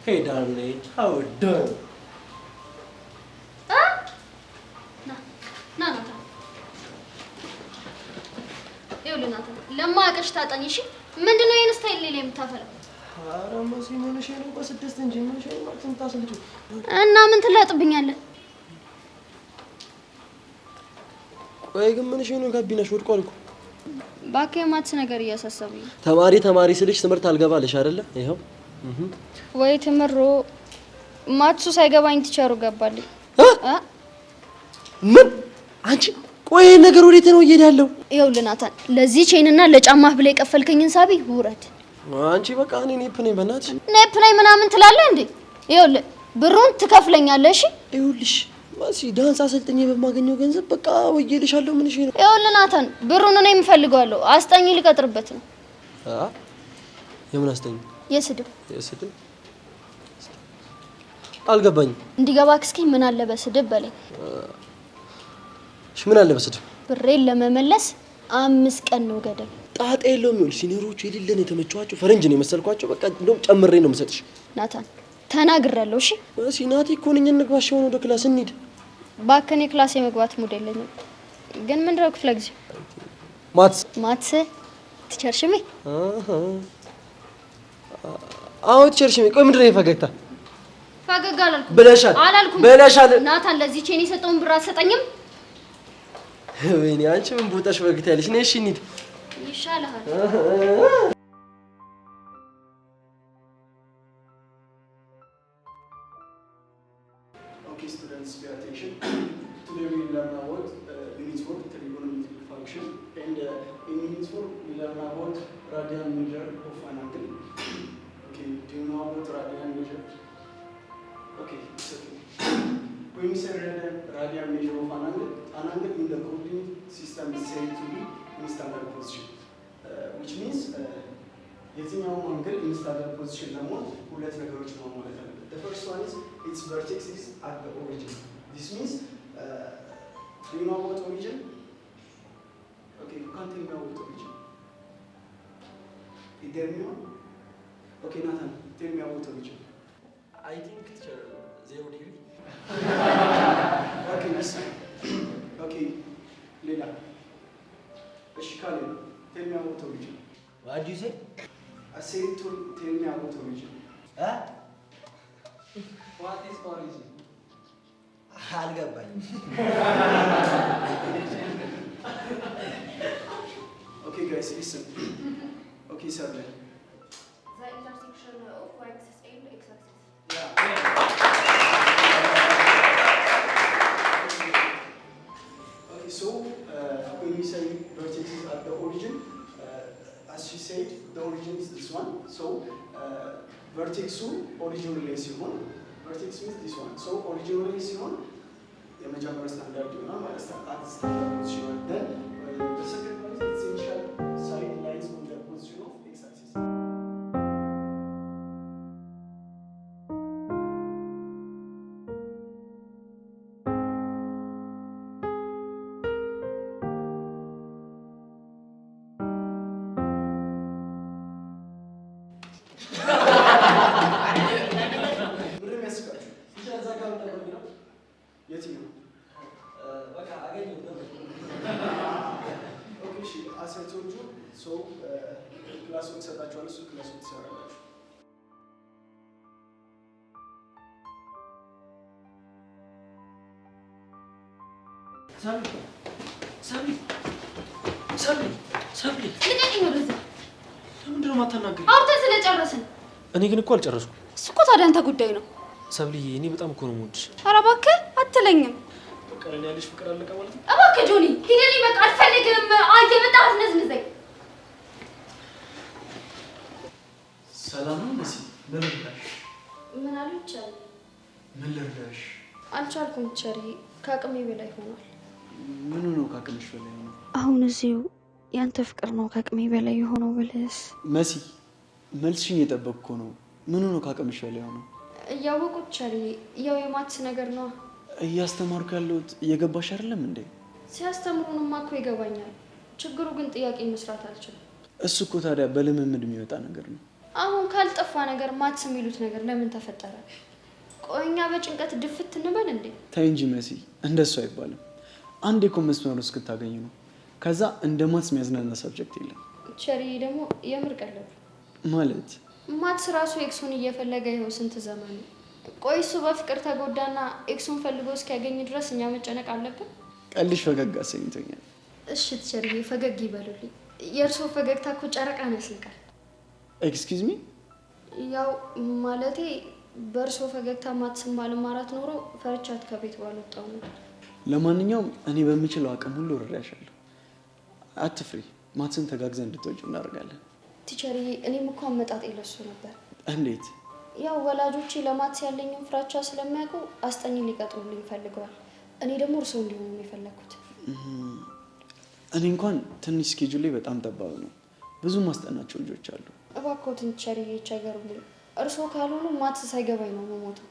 Hey darling, how done? ና ይኸውልህ ናታን ለማቀሽ ታጠኝሽ ምንድነው የኔ ስታይል ላይ የምታፈለው? ኧረ መሲ ምንሽ ነው በስድስት እንጂ ምንሽ ነው ማክሲም ታስልጁ እና ምን ትላጥብኛለህ? ቆይ ግን ምንሽ ነው ጋቢናሽ ወድቋል እኮ እባክህ የማትስ ነገር እያሳሰበኝ ተማሪ ስልሽ ትምህርት አልገባልሽ አይደለ? ይሄው ወይ ትምሮ ማትሱ ሳይገባኝ ቲቸሩ ገባልኝ። ምን አንቺ ቆይ ነገር ወዴት ነው እየሄዳለው? ይኸውልህ ናታን ለዚህ ቼንና ለጫማህ ብለ የቀፈልከኝን ሳቢ ውረድ። አንቺ በቃ እኔ ኔፕ ነኝ በእናትሽ። ኔፕ ነኝ ምናምን ትላለህ እንዴ? ይኸውልህ ብሩን ትከፍለኛለህ እሺ? ይኸውልሽ ማሲ ዳንስ አሰልጥኜ በማገኘው ገንዘብ በቃ ወይዬልሻለሁ። ምን እሺ ነው? ይኸውልህ ናታን ብሩን እኔ የምፈልገዋለሁ። አስጠኝ ልቀጥርበት ነው። የምን አስጠኝ? የስድብ አልገባኝም። እንዲገባክ እስኪ ምን አለ በስድብ በለኝ። እሺ ምን አለ በስድብ? ብሬን ለመመለስ 5 ቀን ነው ገደብ። ጣጣ የለውም። ይኸውልሽ ሲኒሮቹ የሌለን የተመቸዋቸው ፈረንጅ ነው የመሰልኳቸው። በቃ እንደውም ጨምሬ ነው የምሰጥሽ። ናታን ተናግሬያለሁ። እሺ ማሲ ናቲ እኮ ነኝ። እንግባሽ ሆኖ ወደ ክላስ እንሂድ። ባከኔ ክላስ የመግባት ሙድ የለኝም። ግን ምንድነው ክፍለ ጊዜ ማትስ ቲቸር ሽሜ ቲቸር ሽሜ ቆይ ምንድነው የፈገግታ? ፈገግ አላልኩም ብለሻል። ናታን ለዚህ ቼን የሰጠውን ብር አትሰጠኝም? ወይኔ አንቺ ምን ቦታሽ ፈገግታ ያለሽ? ነይ እሺ እንሂድ። ይሻልሃል። Okay, students, pay attention. Today we learn about unit 4 trigonometric function, and in unit 4 we learn about radian measure of an angle. Okay, do you know about radian measure? Okay, it's okay. When we say radian measure of an angle in the coordinate system is said to be in standard position, which means የትኛው አንግል in standard position ለመሆን ሁለት ነገሮች ማሟላት አለበት። The first one is its vertex is at the origin. This means do you know about origin? Okay, you can't tell me about origin. You tell me one? Okay, Nathan, tell me about origin. I think teacher 0 degree. Okay, listen. Okay, Leila. Ashikali, tell me about origin. What did you say? I said to tell me about origin. What is origin? አልገባኝም። Okay, guys, listen. Okay, sir. The intersection of y-axis and x-axis. Okay, so when we say vertex is at the origin, as she said, the origin is this one. So vertex origin relation one. Vertex means this one. So origin relation one. The major standard you know, at standard position. Then the second one is its initial side lies on the position of x-axis. ክላሱን ሰጣችኋል። እሱ ክላሱን ትሰራላችሁ። ሰብሊ ልቀቂኝ ወደዛ። ለምንድን ነው የማታናግሪኝ? አውርተን ስለጨረስን። እኔ ግን እኮ አልጨረስኩም። እሱ እኮ ታዲያ አንተ ጉዳይ ነው። ሰብልዬ እኔ በጣም እኮ ነው የምወድሽ። ኧረ እባክህ አትለኝም። በቃ እኔ ያለሽ ፍቅር አለቀ ማለት ነው። እባክህ ጆኒ ሂደልኝ። በቃ አልፈልግም። እየመጣህ አትነዝንዘኝ። ሰላም ነው መሲ? ምን ልርዳሽ? ምን አሉ ይቻል? ምን ልርዳሽ? አልቻልኩም። ቸሪ ከአቅሜ በላይ ሆኗል። ምኑ ነው ከአቅምሽ በላይ ሆኖ? አሁን እዚሁ ያንተ ፍቅር ነው ከአቅሜ በላይ የሆነው ብልስ? መሲ መልስሽን እየጠበቅኩ ነው። ምኑ ነው ከአቅምሽ በላይ ሆኖ? እያወቁት ቸሪ ያው የማትስ ነገር ነው። እያስተማርኩ ያለሁት እየገባሽ አይደለም እንዴ? ሲያስተምሩንማ እኮ ይገባኛል። ችግሩ ግን ጥያቄ መስራት አልችልም። እሱ እኮ ታዲያ በልምምድ የሚመጣ ነገር ነው። አሁን ካልጠፋ ነገር ማትስ የሚሉት ነገር ለምን ተፈጠረ? ቆይኛ በጭንቀት ድፍት እንበል እንዴ? ተይ እንጂ መሲ፣ እንደሱ አይባልም። አንዴ እኮ መስመሩ እስክታገኝ ነው። ከዛ እንደ ማትስ የሚያዝናና ሰብጀክት የለም። ቸሪ ደግሞ የምር ቀለብ ማለት ማትስ ራሱ ኤክሱን እየፈለገ ይኸው ስንት ዘመኑ። ቆይ እሱ በፍቅር ተጎዳና ኤክሱን ፈልጎ እስኪያገኝ ድረስ እኛ መጨነቅ አለብን? ቀልሽ ፈገግ አሰኝቶኛል። እሺ ቸሪዬ ፈገግ ይበሉልኝ። የእርሶ ፈገግታ እኮ ጨረቃን ያስንቃል። ኤክስኪውዝ ሚ? ያው ማለቴ በእርሶ ፈገግታ ማትስም ባልማራት ኖሮ ፈርቻት ከቤት ባልወጣሁ ነበር። ለማንኛውም እኔ በምችለው አቅም ሁሉ እረዳሻለሁ። አትፍሪ። ማትስን ተጋግዘን እንድትወጪው እናደርጋለን። ቲቸርዬ እኔም እኮ አመጣጤ ለሱ ነበር። እንዴት? ያው ወላጆቼ ለማትስ ያለኝን ፍራቻ ስለሚያውቁ አስጠኝ ሊቀጥሩልኝ ፈልገዋል። እኔ ደግሞ እርሶ እንዲሆኑ ነው የፈለኩት። እኔ እንኳን ትንሽ ስኬጁል ላይ በጣም ጠባብ ነው። ብዙ ማስጠናቸው ልጆች አሉ። እባክዎትን ቲቸርዬ ይቸገሩልኝ። እርሶ ካልሆኑ ማትስ ሳይገባኝ ነው የምሞተው።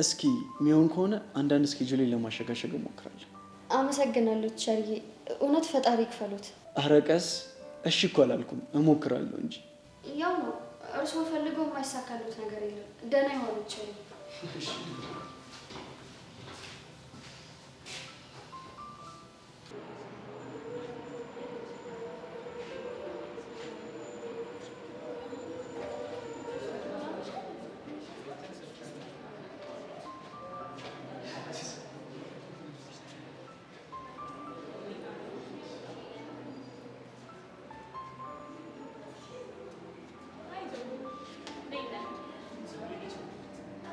እስኪ የሚሆን ከሆነ አንዳንድ ስኬጁል ላይ ለማሸጋሸግ እሞክራለሁ። አመሰግናለሁ ቲቸርዬ። እውነት ፈጣሪ ይክፈሉት። ኧረ ቀስ። እሺ እኮ አላልኩም፣ እሞክራለሁ እንጂ። ያው ነው እርሶ ፈልገው የማይሳካሉት ነገር የለም። ደህና ይሆኑ ቲቸርዬ።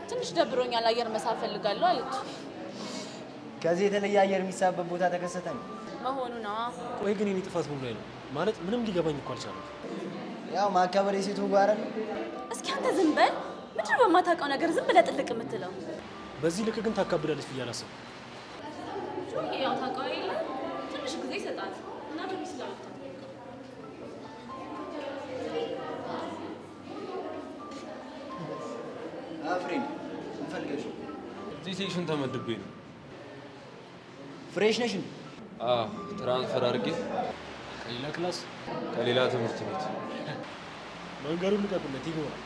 ትንሽ ደብሮኛል፣ አየር መሳብ ፈልጋለሁ አለች። ከዚህ የተለየ አየር የሚሳብበት ቦታ ተከሰተ መሆኑ ነው። ቆይ ግን የኔ ጥፋት ምን ላይ ነው? ማለት ምንም ሊገባኝ እኮ አልቻለም። ያው ማካበር የሴቱ ጋር አይደል? እስኪ አንተ ዝም በል። ምንድን ነው በማታውቀው ነገር ዝም ብለህ ጥልቅ የምትለው? በዚህ ልክ ግን ታካብዳለች ብዬ አላሰብኩም። ያው ታውቀው የለ ትንሽ ጊዜ ይሰጣል እና ደግሞ ስላልታ አፍሬን እንፈልገሽ። እዚህ ሴክሽን ተመድቤ ነው። ፍሬሽ ነሽ? ትራንስፈር አድርጌ ከሌላ ክላስ ከሌላ ትምህርት ቤት። መንገዱን ልቀቁለት ይገባል።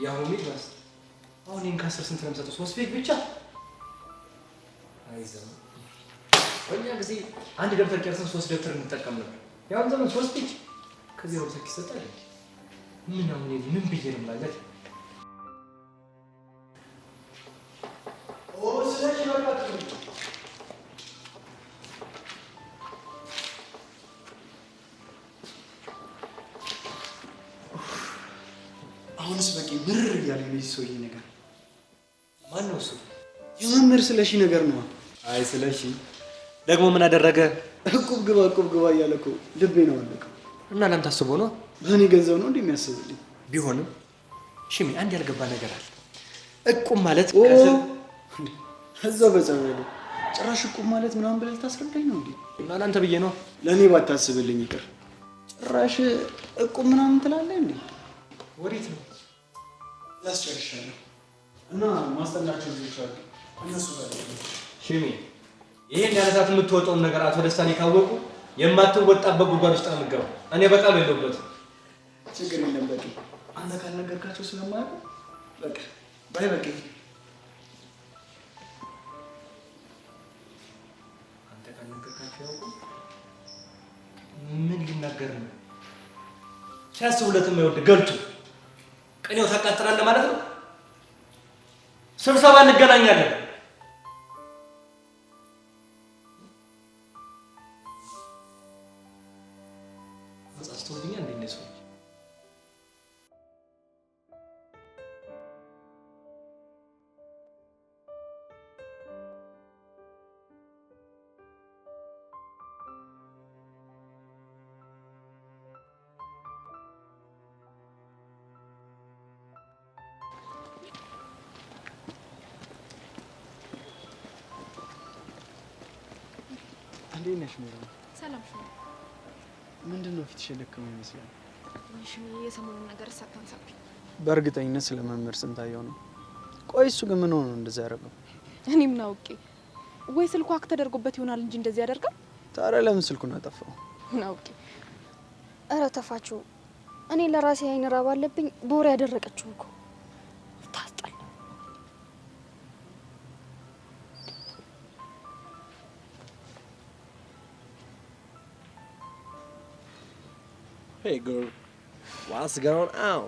ያሁኑ ክላስ አሁን ይሄን ከአስር ስንት ነው የምሰጠው? 3 ፔጅ ብቻ አይዘም። በእኛ ጊዜ አንድ ደብተር ጨርሰን 3 ደብተር እንጠቀም ነበር። ያሁን ዘመን 3 ፔጅ ከዚህ ነው ሰክ ይሰጣል። ምን አሁን ምን ብዬ ነው ማለት? ስለዚህ ወጣት አሁንስ በቂ ብር እያለኝ ነው ሰውዬ ነገር። ማን ነው እሱ? የመምህር ስለሺ ነገር ነው። አይ ስለሺ ደግሞ ምን አደረገ? እቁብ ግባ እያለ እኮ ልቤ ነው አለቀው። እና ለምን ታስቦ ነው? በእኔ ገንዘብ ነው እንደሚያስብልኝ። ቢሆንም ሽሚ አንድ ያልገባ ነገር አለ። እቁብ ማለት እዛው በጸበሉ ጭራሽ እቁብ ማለት ምናምን ብለህ ልታስረዳኝ ነው እንዴ? እና ለአንተ ብዬ ነው። ለእኔ ባታስብልኝ ይቅር። ጭራሽ እቁብ ምናምን ትላለህ እንዴ? ወዴት ነው? ያስጨርሻለሁ እና ማስጠናቸው ልጆች አሉ እነሱ ጋር ሽሚ ይሄን ያለ ሰዓት የምትወጣውን ነገር አቶ ደስታን ካወቁ የማትወጣበት ጉድጓድ ውስጥ ነው የምትገባው። እኔ በቃሉ የለሁበትም። ችግር የለም በቂ። አንተ ካልነገርካቸው ስለማያውቁ በቃ ባይ በቂ። አንተ ካልነገርካቸው ያውቁ ምን ሊናገር ነው? ሲያስቡለትም አይወድ ገልቱ ቅኔው ታቃጥላለህ ማለት ነው። ስብሰባ እንገናኛለን። መጻስተውልኛል እንዴ ነው ሰው እንዴት ነሽ ሜሮ? ሰላም ሽሚ። ምንድነው ፊትሽ የደከመው ይመስላል? ሽሚ የሰሞኑን ነገር ሳታንሳብ። በእርግጠኝነት ስለ መምህር ስንታየው ነው። ቆይ እሱ ግን ምን ሆኖ እንደዛ ያደረገው? እኔ ምን አውቄ። ወይ ስልኩ አክ ተደርጎበት ይሆናል እንጂ እንደዚህ ያደርጋል። ታዲያ ለምን ስልኩን አጠፋው? ኦኬ ኧረ ተፋችሁ። እኔ ለራሴ አይን ራብ አለብኝ። በወሬ ያደረቀችው እኮ ታስጠላ። Hey girl, what's going on?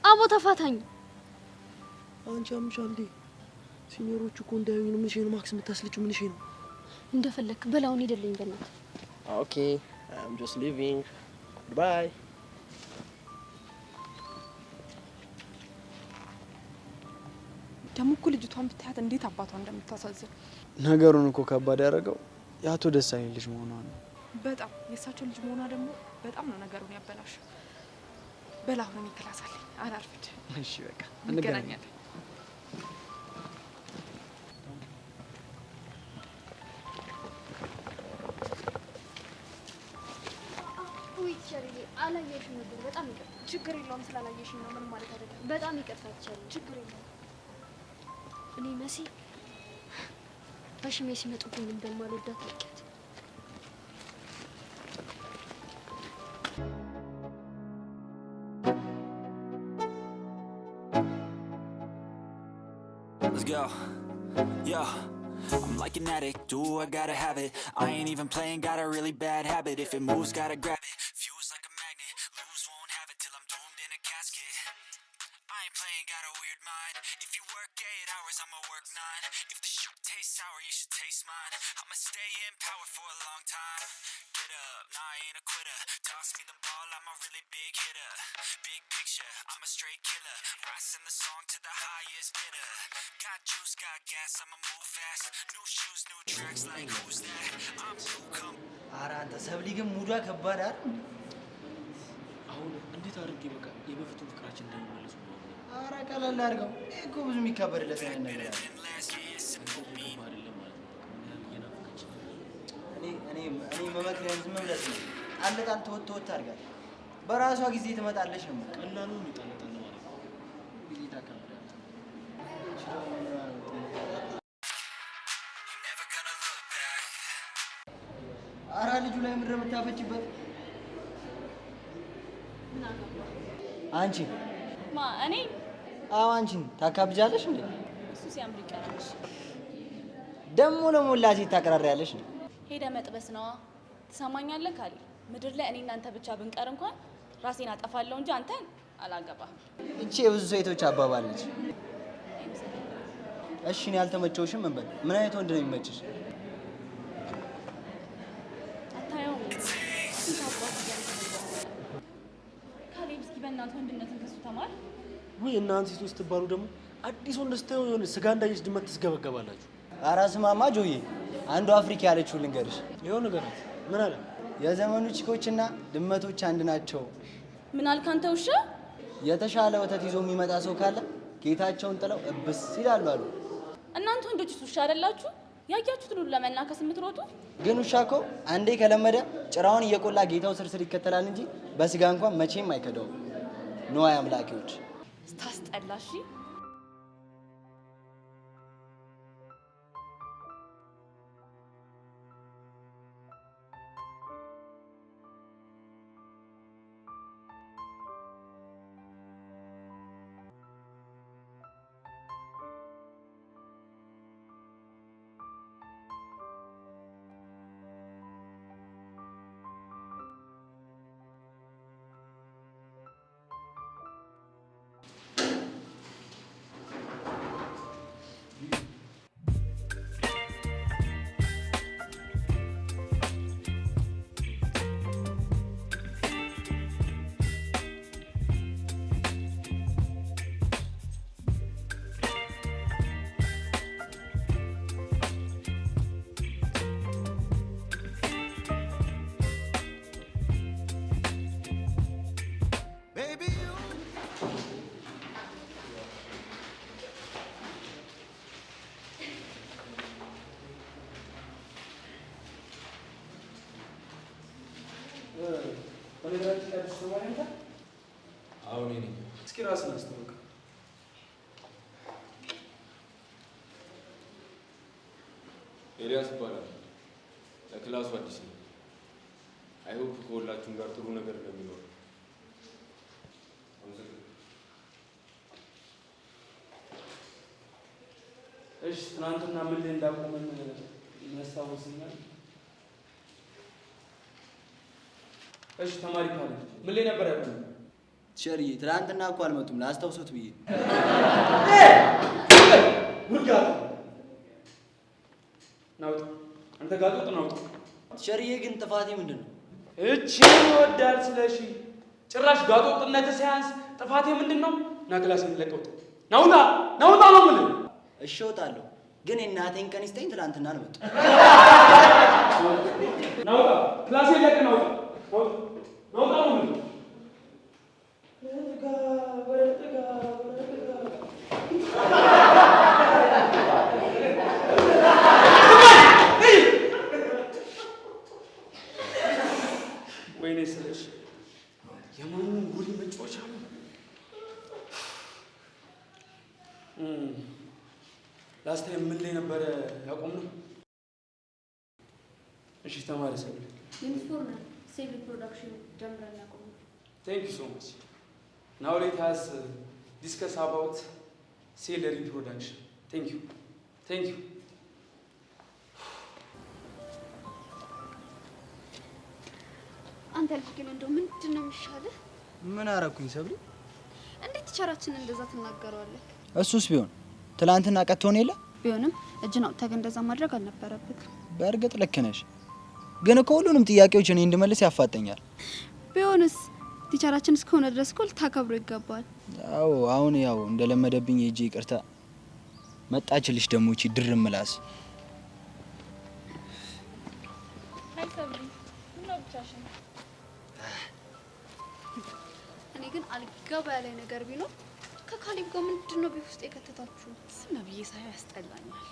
አቦ ተፋታኝ። አንቺ አምሻልዲ ሲኒየሮቹ እኮ እንዳያዩኝ ነው። ምን ነው ማክስ የምታስልጪው? ምን ነው? እንደፈለክ በላውን ሄደልኝ በእናትህ። Okay, I'm just leaving. Goodbye. ደግሞ እኮ ልጅቷን ብታያት እንዴት አባቷ እንደምታሳዝን። ነገሩን እኮ ከባድ ያደረገው የአቶ ደሳለኝ ልጅ መሆኗ ነው። በጣም የእሳቸው ልጅ መሆኗ ደግሞ በጣም ነው ነገሩን ያበላሸው። በላሁን እኔ ክላስ አለኝ አላርፍድ። እሺ በቃ እንገናኛለን። አላየሽም ነበር። በጣም ይቅርታ። ችግር የለውም ስላላየሽኝ ነው። ምንም ማለት አይደለም። በጣም ይቅርታ ትችላለሽ። ችግር የለውም። እኔ መሲ በሽሜ ሲመጡብኝ እንደማልወዳት ታውቂያት። Let's go. Yo, I'm like an addict, do I gotta have it. I ain't even playing, got a really bad habit. If it moves, gotta grab it. Fuse like a magnet, lose, won't have it till I'm doomed in a casket. I ain't playing, got a weird mind. If you work 8 hours, I'ma work 9. If the shoot tastes sour, you should taste mine. I'ma stay in power for a long time. Get up, nah, I ain't a quitter. Toss me the ball, I'm a really big hitter. Big picture, I'm a straight killer. Rising the song to the highest bidder. Got juice, got gas, I'ma move fast. New shoes, new tracks, like who's that? I'm blue, come. አራንተ ሰብሊ ግን ሙዷ ከባድ አይደል? አሁን እንዴት አድርጌ በቃ የበፊቱ ፍቅራችን እንደሚመለሱ ነው። አራ ቀለል አድርገው። ይሄ እኮ ብዙ የሚካበድለት አይነት ነገር አለ። እኔ መመክሪያን ዝም ብለህ ነው ጣልጣል ተወት አድርጋት። በራሷ ጊዜ ትመጣለች ነው። ቀላሉ ነው ጣልጣል ማለት ነው። ጊዜ ታካብዳለች። አራ ልጁ ላይ ምድር የምታፈጭበት አንቺ ማ እኔ? አዎ አንቺን ታካብጃለሽ እንዴ? እሱ ሲያምር ይቀራል። ደሞ ለሞላሴ ታቀራሪያለሽ ነው። ሄደ መጥበስ ነዋ። ትሰማኛለህ ካሊ? ምድር ላይ እኔ እናንተ ብቻ ብንቀር እንኳን ራሴን አጠፋለሁ እንጂ አንተን አላገባም። እቺ የብዙ ሴቶች አባባል ነች። እሺ እኔ ያልተመቸውሽም እንበል። ምን አይነት ወንድ ነው የሚመችሽ? አታየውም? ካሊ እስኪ በእናትህ ወንድነትን ከሱ ተማር። ወይ እናንተ ሴቶች ስትባሉ ደግሞ አዲስ ወንድ ስታዩ የሆነ ስጋ እንዳየች ድመት ትስገበገባላችሁ። ኧረ ስማማ ጆዬ፣ አንዱ አፍሪካ ያለችው ልንገርሽ። ይኸው ንገራት። ምን አለ? የዘመኑ ቺኮችና ድመቶች አንድ ናቸው። ምን አልክ አንተ ውሻ? የተሻለ ወተት ይዞ የሚመጣ ሰው ካለ ጌታቸውን ጥለው እብስ ይላሉ አሉ። እናንተ ወንዶች ውሻ አይደላችሁ? ያያችሁትን ሁሉ ለመናከስ የምትሮጡ። ግን ውሻ እኮ አንዴ ከለመደ ጭራውን እየቆላ ጌታው ስርስር ይከተላል እንጂ በስጋ እንኳን መቼም አይከዳውም። ንዋይ አምላኪዎች ስታስጠላሽ። አሁን እኔ እስኪ ራስን አስተዋውቅ። ኤልያስ ይባላል። ለክላሱ አዲስ ነው። አይሆፕ ከሁላችሁም ጋር ጥሩ ነገር እንደሚኖር። እሺ ትናንትና ምን ላይ እንዳቆመን ያስታውሰኛል? እሺ ተማሪ ካለ ምን ላይ ነበር ያቆመን? ቸርዬ ትናንትና እኮ አልመጡም ላስታውሱት ብዬ። ውርጋት ናውጥ አንተ ጋጦጥ ናውጥ። ቸርዬ ግን ጥፋቴ ምንድን ነው? እቺን ወዳል ስለሺ ጭራሽ ጋጦጥነት ሳያንስ ጥፋቴ ምንድን ነው? ና ክላሴን ለቀውጥ ናውጣ ናውጣ ነው የምልህ። እሺ እወጣለሁ፣ ግን የእናቴን ቀን ይስጠኝ። ትናንትና አልመጡም። ናውጣ ክላሴን ለቀ ናውጣ ናውጣ ነው የምልህ። ወይኔ ስለሽ የማንን ጉድ መጫወቻ ነው። ላስት ታይም ምን ላይ ነበረ ያቆምነው? እሺ ተማሪ ሰው ዩኒፎርም ሴቭ ፕሮዳክሽን ጀምረን ያቆምነው። Thank you so much. Now let us discuss about cell reproduction. Thank you. Thank you. አንተ ልጅ ግን እንደው ምንድን ነው የሚሻልህ? ምን አረኩኝ ሰብሪ? እንዴት ቲቸራችንን እንደዛ ትናገረዋለህ? እሱስ ቢሆን ትናንትና ቀጥቶን የለ? ቢሆንም እጅን አውጥተህ እንደዛ ማድረግ አልነበረብህ። በእርግጥ ልክ ነሽ፣ ግን እኮ ሁሉንም ጥያቄዎች እኔ እንድመልስ ያፋጠኛል። ቢሆንስ ቲቸራችን እስከሆነ ድረስ እኮ ልታከብሮ ይገባል። አዎ አሁን ያው እንደለመደብኝ የእጄ ይቅርታ መጣችልሽ። ደግሞ እቺ ድርም ምላስ እኔ ግን አልገባ ያለኝ ነገር ቢኖር ከካሊብ ጋር ምንድን ነው ቤት ውስጥ የከተታችሁ? ስም ብዬ ሳይሆን ያስጠላኛል።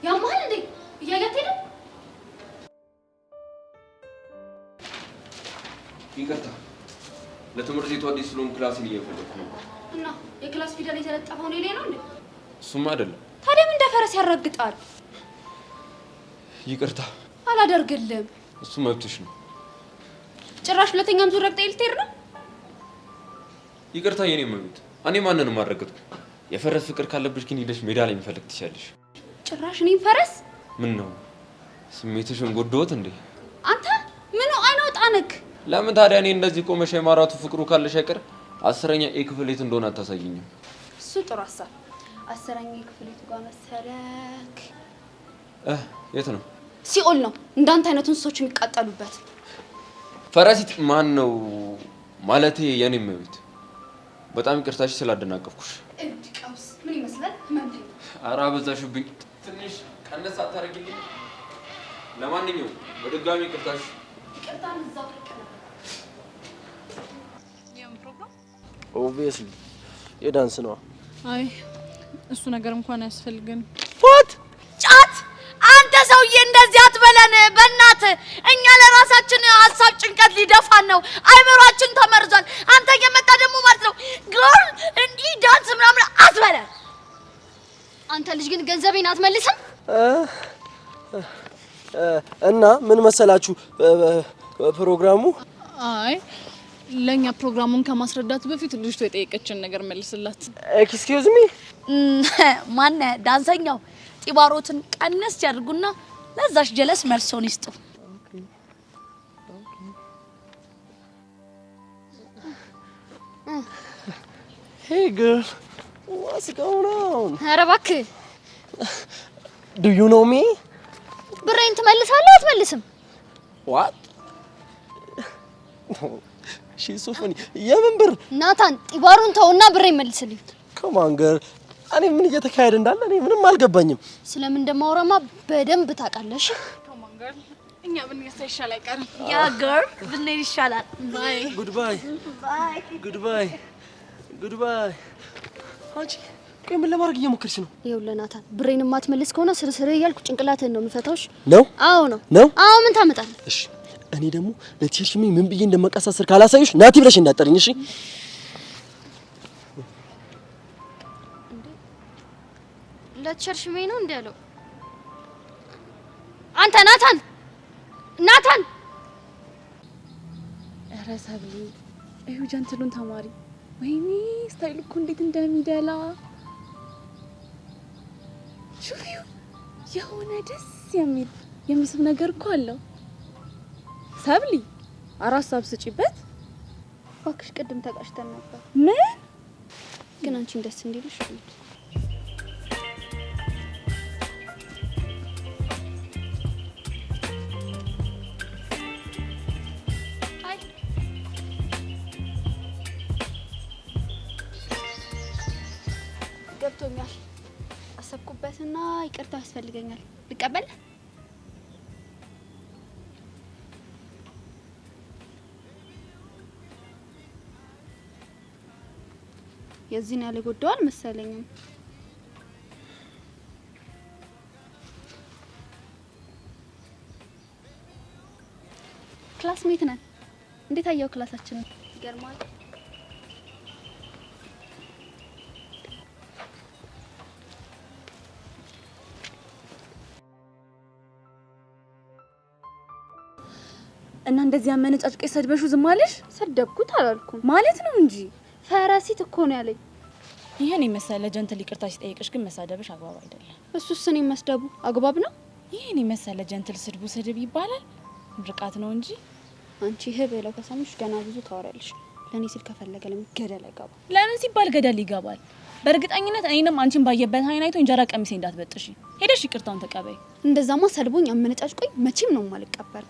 ያማል እንዴ? እያያት ሄደ። ይቅርታ፣ ለትምህርት ቤቱ አዲስ ስለሆንኩ ክላስን እየፈለኩ ነው። እና የክላስ ፊደል የተለጠፈው እኔ ላይ ነው እንዴ? እሱማ አይደለም። ታዲያ ምን እንደፈረስ ያራግጣል? ይቅርታ። አላደርግልም። እሱ መብትሽ ነው። ጭራሽ ሁለተኛም ዙር ረግጠህ ልትሄድ ነው? ይቅርታ የኔ መብት። እኔ ማንንም አልረገጥኩ። የፈረስ ፍቅር ካለብሽ ግን ሄደሽ ሜዳ ላይ መፈለግ ትችያለሽ። ጭራሽ እኔም ፈረስ? ምን ነው ስሜትሽን ጎዳሁት እንዴ? አንተ ምኑ አይነውጣንክ? ለምን ታዲያ እኔ እንደዚህ ቆመሽ የማራቱ ፍቅሩ ካለሽ አይቀር 10ኛ ኤ ክፍል የት እንደሆነ አታሳይኝም? እሱ ጥሩ ሀሳብ። 10ኛ ክፍል የቱ ጋር መሰለክ? የት ነው? ሲኦል ነው። እንዳንተ አይነቱን ሰዎች የሚቃጠሉበት። ፈረሲት ማን ነው ማለቴ? የኔ መብት። በጣም ይቅርታሽ ስላደናቀፍኩሽ። እድ ቀውስ ምን ይመስላል? ህመምተኛ። ኧረ አበዛሽብኝ። ትንሽ ቀነስ አታረጊልኝ? ለማንኛውም በድጋሚ ይቅርታሽ። ይቅርታን እዛው ተቀበል። የምን ፕሮግራም? ኦብቪየስሊ የዳንስ ነው። አይ እሱ ነገር እንኳን አያስፈልገንም። ዋት ጫት! አንተ ሰውዬ እንደዚህ አትበለን በእናት። እኛ ለራሳችን ሀሳብ ጭንቀት ሊደፋን ነው። አይምሯችን ተመርዟል። አንተ እየመጣ ደግሞ ማለት ነው ግር እንዲህ ዳንስ ምናምን አትበለን። አንተ ልጅ ግን ገንዘቤን አትመልስም? እና ምን መሰላችሁ ፕሮግራሙ? አይ ለኛ ፕሮግራሙን ከማስረዳት በፊት ልጅቷ የጠየቀችን ነገር መልስላት። ኤክስኪውዝ ሚ ማነ ዳንሰኛው ጢባሮትን ቀነስ ያድርጉና ለዛሽ ጀለስ መልሶን ይስጡ። Hey girl, what's going on? ኧረ እባክህ Do you know me? ብሬን ትመልሳለህ አትመልስም? What? She's so funny. የምን ብር? ናታን ጢባሩን ተውና ብሬን መልስልኝ። Come on girl. እኔ ምን እየተካሄደ እንዳለ እኔ ምንም አልገባኝም። ስለምን እንደማወራማ በደንብ ታውቃለሽ። Come on girl. እኛ ብንገሳ ይሻል አይቀርም። ያ girl ብንሄድ ይሻላል። Bye. Goodbye. Goodbye. Goodbye. አንቺ ቆይ ምን ለማድረግ እየሞከርሽ ነው? ይኸውልህ ናታን ብሬን የማትመልስ ከሆነ ስርስር እያልኩ ጭንቅላትህን ነው የምፈታውሽ። ነው? አዎ ነው። ነው? አዎ ምን ታመጣለህ? እሺ እኔ ደግሞ ለቲሸርሽሚ ምን ብዬ እንደመቀሳሰር ካላሳዩሽ ናቲ ብለሽ እንዳጠሪኝ እሺ? ለቲሸርሽሚ ነው እንዴ ያለው? አንተ ናታን ናታን ኧረ ሰብሊ እዩ ጀንትሉን ተማሪ ወይኔ ስታይሉ እኮ እንዴት እንደሚደላ ሹፊው የሆነ ደስ የሚል የሚስብ ነገር እኮ አለው። ሰብሊ አራት ሳብ ስጪበት እባክሽ። ቅድም ተቃሽተን ነበር። ምን ግን አንቺን ደስ እንዲልሽ ገብቶኛል። አሰብኩበትና ይቅርታ ያስፈልገኛል። ልቀበል? የዚህን ያለ ጎደዋል መሰለኝም። ክላስሜት ነን። እንዴት አየው ክላሳችንን? ይገርማል። እና እንደዚህ አመነጫጭቄ ሰድበሹ ዝም አለሽ? ሰደብኩት አላልኩም ማለት ነው እንጂ ፈራሲት እኮ ነው ያለኝ። ይሄን የመሰለ ጀንትል ይቅርታ ሲጠይቅሽ ግን መሳደብሽ አግባብ አይደለም። እሱስ እኔን መስደቡ አግባብ ነው? ይሄን የመሰለ ጀንትል ስድቡ ስድብ ይባላል? ምርቃት ነው እንጂ። አንቺ ህብ ብለው ከሰሙሽ ገና ብዙ ታወሪያለሽ። ለኔ ሲል ከፈለገ ለምን ገደል አይገባም? ለምን ሲባል ገደል ይገባል? በእርግጠኝነት እኔንም አንቺን ባየበት አይን አይቶ እንጀራ ቀሚሴ እንዳትበጥሺ ሄደሽ ይቅርታውን ተቀበይ። እንደዛማ ሰድቦኝ አመነጫጭቆኝ መቼም ነው የማልቀበል።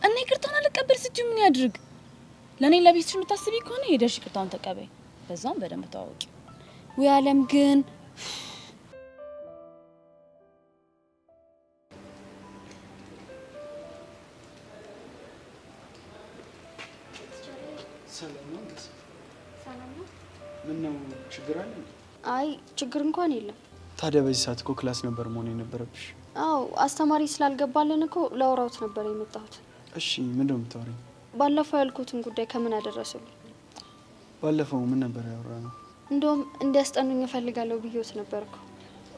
እና ይቅርታውን አልቀበል ስትይ ምን ያድርግ? ለኔ ለቤትሽ የምታስቢ ከሆነ ሄደሽ ይቅርታውን ተቀበይ። በዛም በደንብ ታወቂ። ወይ አለም ግን ሰላም ነው? ምን ነው ችግር አለ? አይ ችግር እንኳን የለም። ታዲያ በዚህ ሰዓት እኮ ክላስ ነበር መሆን የነበረብሽ። አዎ አስተማሪ ስላልገባልን እኮ ለአውራውት ነበር የመጣሁት። እሺ ምንድነው የምታወሪኝ? ባለፈው ያልኩትን ጉዳይ ከምን አደረሱልኝ? ባለፈው ምን ነበር ያወራነው? እንደውም እንዲያስጠኑኝ እፈልጋለሁ ብዬሽ ነበርኩ።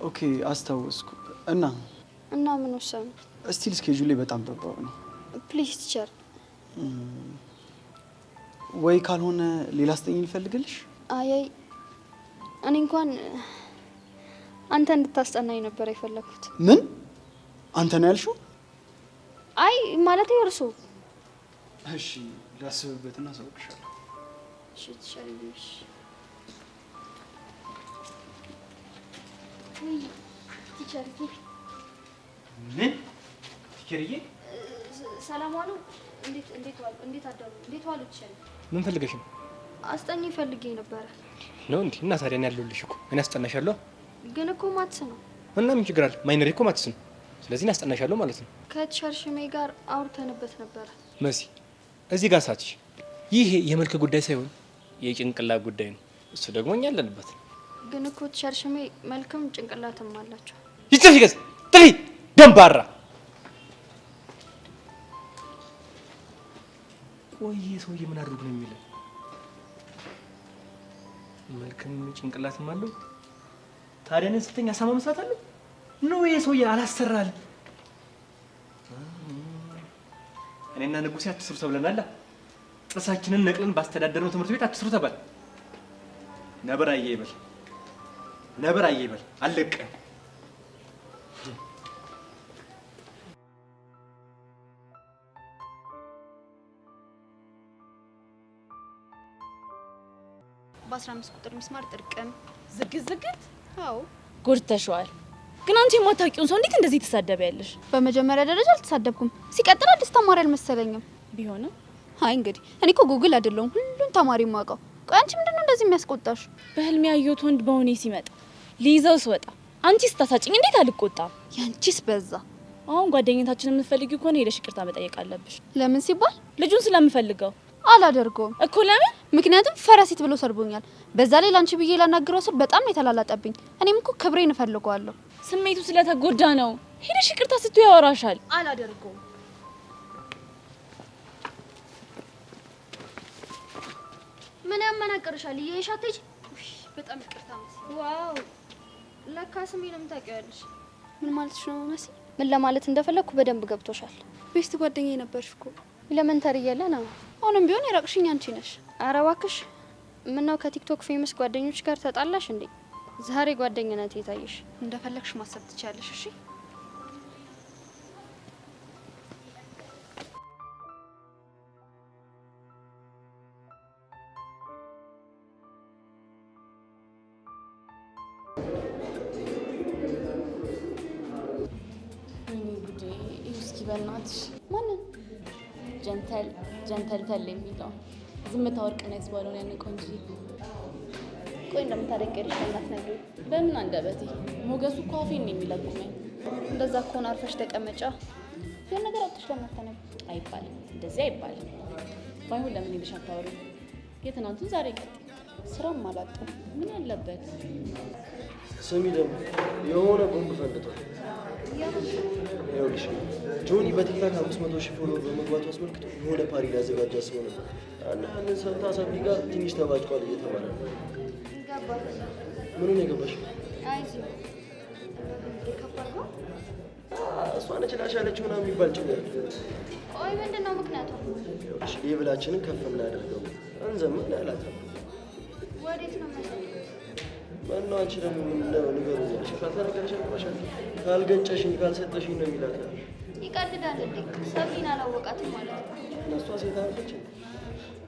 ኦኬ አስታወስኩ። እና ምን ወሰኑ? ስቲል ስኬጁል ላይ በጣም ጠባብ ነው። ፕሊዝ ቲቸር። ወይ ካልሆነ ሌላ አስጠኝ ልፈልግልሽ? አይ እኔ እንኳን አንተ እንድታስጠናኝ ነበር የፈለኩት። ምን? አንተ ነው ያልሽው? አይ ማለት እርሱ። እሺ ላስብበትና አሳውቅሻለሁ። እሺ ትሸሪሽ። ቲቸር ምን? ቲቸርዬ ሰላም ዋሉ። እንዴት ዋሉ? እንዴት አደሩ? እንዴት ዋሉ? ቲቸር ምን ፈልገሽ ነው? አስጠኝ ፈልጌ ነበር። ነው እንዴ? እና ታዲያ እኔ ያለሁልሽ እኮ እኔ አስጠናሻለሁ። ግን እኮ ማትስ ነው። እና ምን ችግር አለ? ማይነሪ እኮ ማትስ ነው። ስለዚህ እኔ አስጠናሻለሁ ማለት ነው። ከቲቸር ሽሜ ጋር አውርተንበት ነበር። መሲ እዚህ ጋር ሳትሽ፣ ይሄ የመልክ ጉዳይ ሳይሆን የጭንቅላት ጉዳይ ነው። እሱ ደግሞ እኛ አለንበት። ግን እኮ ቲቸር ሽሜ መልክም ጭንቅላትም አላቸው። ይጥፊ ገዝ ጥፊ ደንባራ። ቆይ ሰውዬ ምን አድርጉ ነው የሚለው? መልክም ጭንቅላትም አለው። ታዲያ ነን ስተኛ ሳማ መስራት አለ ነው? ይሄ ሰውዬ አላሰራል። እኔና ንጉሴ አትስሩ ተብለናል። ጥርሳችንን ነቅለን ባስተዳደርነው ትምህርት ቤት አትስሩ ተባል። ነበር አየይበል ነበር አየይበል አለቀ። በ15 ቁጥር ሚስማር ጥርቅም ዝግት አዎ ጎድተሽዋል። ግን አንቺ የማታውቂውን ሰው እንዴት እንደዚህ ትሳደቢያለሽ? በመጀመሪያ ደረጃ አልተሳደብኩም። ሲቀጥል አዲስ ተማሪ አልመሰለኝም። ቢሆንም አይ እንግዲህ እኔ እኮ ጉግል አይደለሁም ሁሉን ተማሪ ማውቀው። ቆይ አንቺ ምንድነው እንደዚህ የሚያስቆጣሽ? በህልሜ ያየሁት ወንድ በሆኔ ሲመጣ ሊይዘው ስወጣ አንቺ ስታሳጭኝ እንዴት አልቆጣም? ያንቺስ በዛ። አሁን ጓደኝነታችንን የምትፈልጊው ከሆነ ሄደሽ ይቅርታ መጠየቅ አለብሽ። ለምን ሲባል? ልጁን ስለምፈልገው። አላደርገውም እኮ ለምን? ምክንያቱም ፈረሲት ብሎ ሰርቦኛል። በዛ ላይ ላንቺ ብዬ ላናግረው ስል በጣም ነው የተላላጠብኝ። እኔም እኮ ክብሬን እፈልገዋለሁ። ስሜቱ ስለተጎዳ ነው። ሄደሽ ይቅርታ ስትይ ያወራሻል። አላደርገውም። ምን ያመናቀርሻል? እየሻተች በጣም ይቅርታ መሲ። ዋው ለካ ስሜንም ታውቂያለሽ። ምን ማለትሽ ነው መሲ? ምን ለማለት እንደፈለኩ በደንብ ገብቶሻል። ቤስት ጓደኛዬ ነበርሽ እኮ ኤሌመንተሪ እያለ ነው። አሁንም ቢሆን የራቅሽኝ አንቺ ነሽ። ኧረ እባክሽ ምነው ከቲክቶክ ፌመስ ጓደኞች ጋር ተጣላሽ እንዴ? ዛሬ ጓደኝነት የታየሽ። እንደፈለግሽ ማሰብ ትችያለሽ። እሺ በእናትሽ ማንን? ጀንተል የሚለው ዝምታ ወርቅ ነው ያስባለውን ያን ቆንጆ። ቆይ እንደምታደንቀልሽ እናት ነገር በምን አንደበቴ? ሞገሱ እኮ አፌን ነው የሚለቁመኝ። እንደዛ ከሆነ አርፈሽ ተቀመጫ። ያን ነገር አውጥተሽ ለማታነብ አይባልም፣ እንደዚህ አይባልም። ባይሆን ለምን ሄደሽ አታወሪም? የትናንቱን ዛሬ ቀጥ ስራም አላጣም። ምን ያለበት? ስሚ ደግሞ የሆነ ቦምብ ፈንድቷል። ይኸውልሽ ጆኒ በቲክታክ 500 ሺህ ፎሎወር በመግባቱ አስመልክቶ የሆነ ፓሪ ሊያዘጋጅ አስቦ ነበር እና ያንን ሰምታ ሰብሊ ጋር ትንሽ ተባጭቋል እየተባለ ነው። ምኑን የገባሽ? እሷ ነች ላሻለችው ምናምን የሚባል ጭምር። ቆይ ምንድን ነው ምክንያቱ? ይኸውልሽ ሌብላችንን ከፍ እናደርገው እንዘምን ያላት። ወዴት ነው መሰለኝ? ማነው አንቺ ደግሞ ምንድነው ንገሩኝ ያልሽ? ካልተነገረሽ አልባሻል ካልገጨሽኝ ካልሰጠሽኝ ነው የሚላት። ይቀልዳል እንዴ? ሰብሊን አላወቃትም ማለት ነው። እሷ ሴት አለች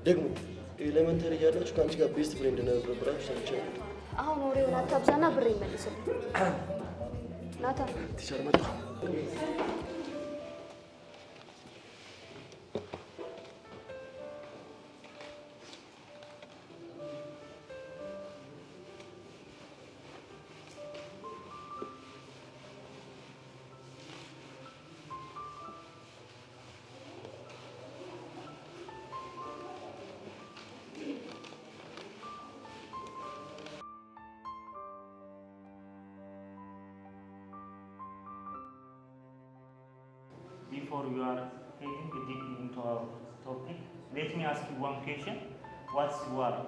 ደግሞ ኤሌመንተሪ እያላችሁ ከአንቺ ጋር ቤስት ፍሬንድ ነበራችሁ ሰምቻለሁ። አሁን ወሬውን አታብዛና ብር ይመልስልኝ። ናታ ቲቸር መጣ። Before you are heading deep into our topic, let me ask you one question. What's war?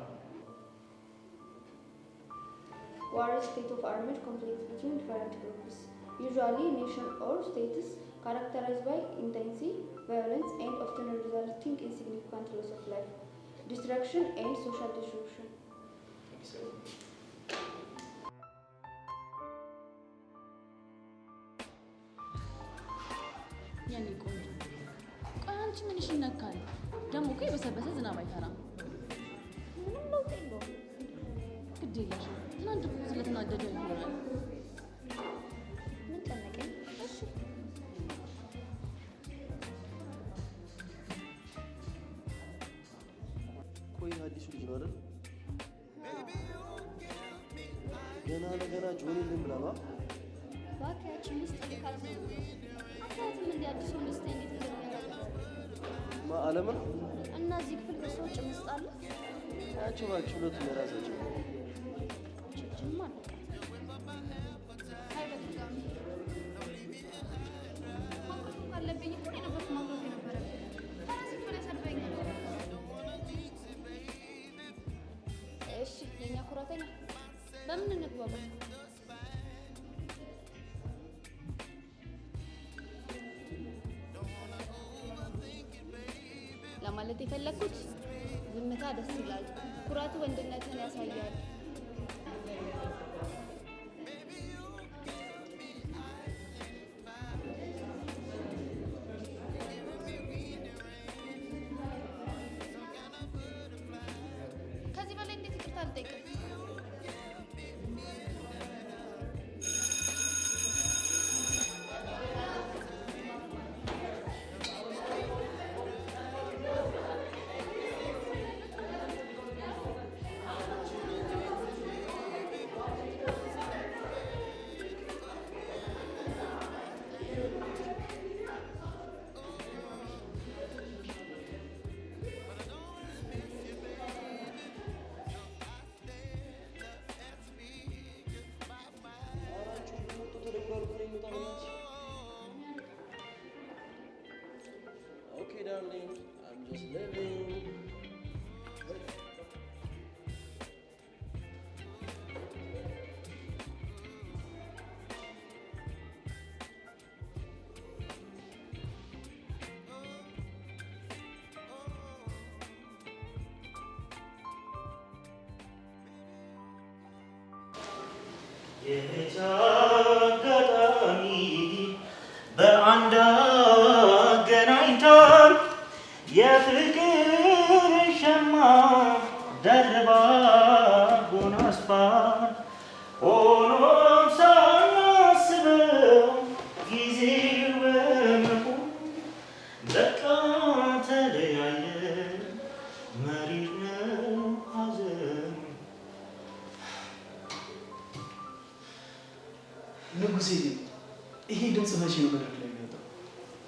War is state of armed conflict between different groups, usually nation or states, characterized by intense violence and often resulting in significant loss of life, destruction and social disruption. ያኔ ቆንጆ። ቆይ አንቺ ምንሽ ይነካል? ደግሞ እኮ የበሰበሰ ዝናብ አይፈራም። ምንም ለውጥ የለውም። ግድ የለሽም። ትናንት እኮ ስለተናደደ ይሆናል። ምን ጨነቀኝ? እሺ ቆይ አዲሱ ልጅ ነው አይደል? ገና ለገና ጆኒ ልን ብላማ ባካችን ውስጥ ልካት ነው። አታውትም እንደ አዲሱ ምስት እንዴት እንደሚያደርግ አለምን እና እዚህ ክፍል ከሰው ውጭ ምስጥ አለ። ያቸው ባክሽ ሁለቱ የራሳቸው ችግርም አለቃት። አይ በድጋሚ ማውቀቱ ካለብኝ እኮ እኔ ነበርኩ ማውቀቱ የነበረብኝ። ፈረሲት ብለህ ሰድበኛል። እሺ የእኛ ኩራተኛ በምን እንግባባ? ለማለት የፈለኩት ዝምታ ደስ ይላል። ኩራቱ ወንድነትን ያሳያል። ከዚህ በላይ እንዴት ይቅርታ ልጠይቅ? የቻጋጣሚ በአንድ አገናኝታን የፍቅር ሸማ ደርባ ጎናስፋን ሆኖም ሳናስበው ጊዜው በመሆን በቃ ተለያየን። መሪር ነው ሐዘን። ንጉሴ ይሄ ድምፅ መቼ ነው መድረክ ላይ የሚወጣው?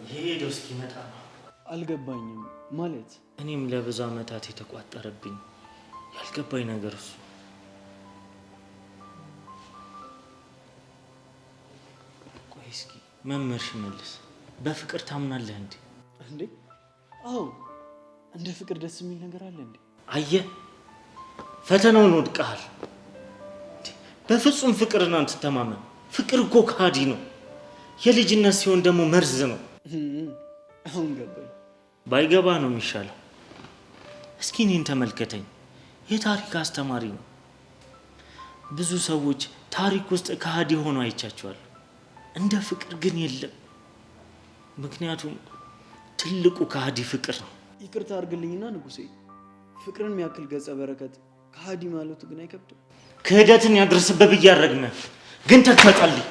የሄደው እስኪመጣ ነው። አልገባኝም ማለት እኔም ለብዙ ዓመታት የተቋጠረብኝ ያልገባኝ ነገር እሱ። ቆይ እስኪ መምህር ሽመልስ በፍቅር ታምናለህ እንዴ? እንዴ? አዎ፣ እንደ ፍቅር ደስ የሚል ነገር አለ እንዴ? አየህ፣ ፈተናውን ወድቀሃል። በፍጹም ፍቅርን አትተማመን። ፍቅር እኮ ከሃዲ ነው። የልጅነት ሲሆን ደግሞ መርዝ ነው። አሁን ገባኝ። ባይገባ ነው የሚሻለው። እስኪ እኔን ተመልከተኝ። የታሪክ አስተማሪ ነው። ብዙ ሰዎች ታሪክ ውስጥ ከሃዲ ሆኖ አይቻቸዋል። እንደ ፍቅር ግን የለም። ምክንያቱም ትልቁ ከሃዲ ፍቅር ነው። ይቅርታ አድርግልኝና ንጉሴ፣ ፍቅርን የሚያክል ገጸ በረከት ከሃዲ ማለቱ ግን አይከብድም? ክህደትን ያደርስብህ ብዬ አልረግምም፣ ግን ተግተጣልኝ።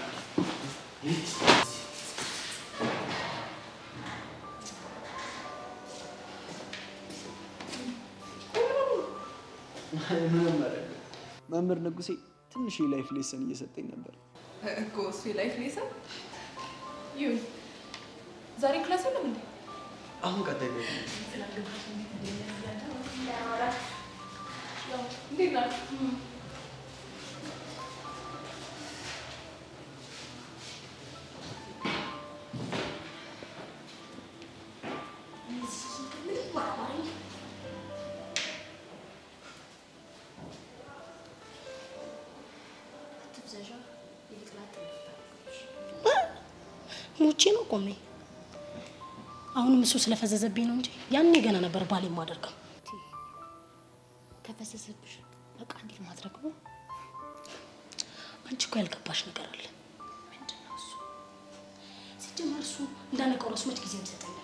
መምህር ንጉሴ ትንሽ የላይፍ ሌሰን እየሰጠኝ ነበር እኮ። እሱ የላይፍ ሌሰን ይሁን። ዛሬ ክላስ የለም እንዴ? አሁን ቀጣይ ነው። እንዴት ናችሁ? ሞቼ ነው ቆሜ። አሁንም እሱ ስለፈዘዘብኝ ነው እንጂ ያኔ ገና ነበር ባል የማደርገው። ከፈዘዘብሽ በቃ እንዴት ማድረግ ነው? አንቺ እኮ ያልገባሽ ነገር አለ። ምንድን ነው እሱ? ሲጀመር እሱ እንዳነቀው ነው መች ጊዜ ይሰጠኛል።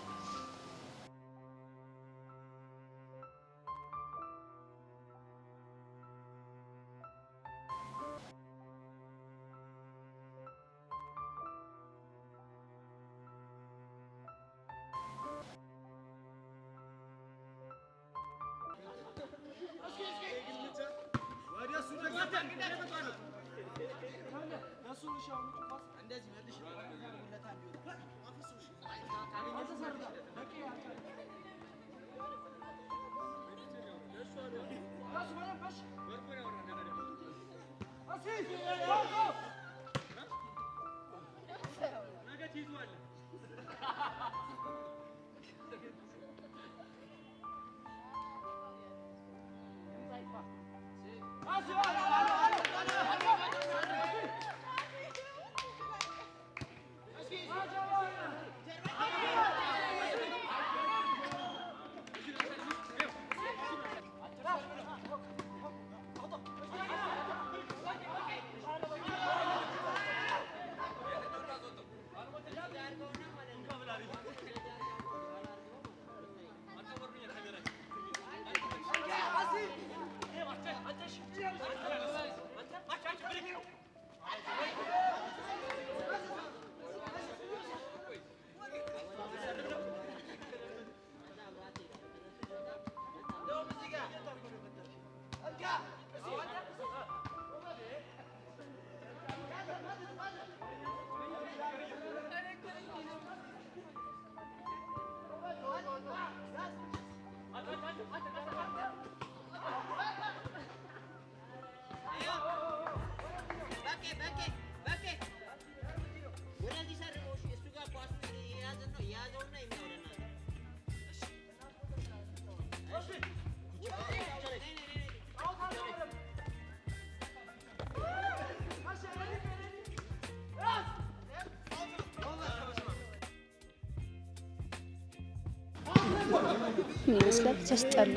ምን ይመስላል? ሲያስጠላ።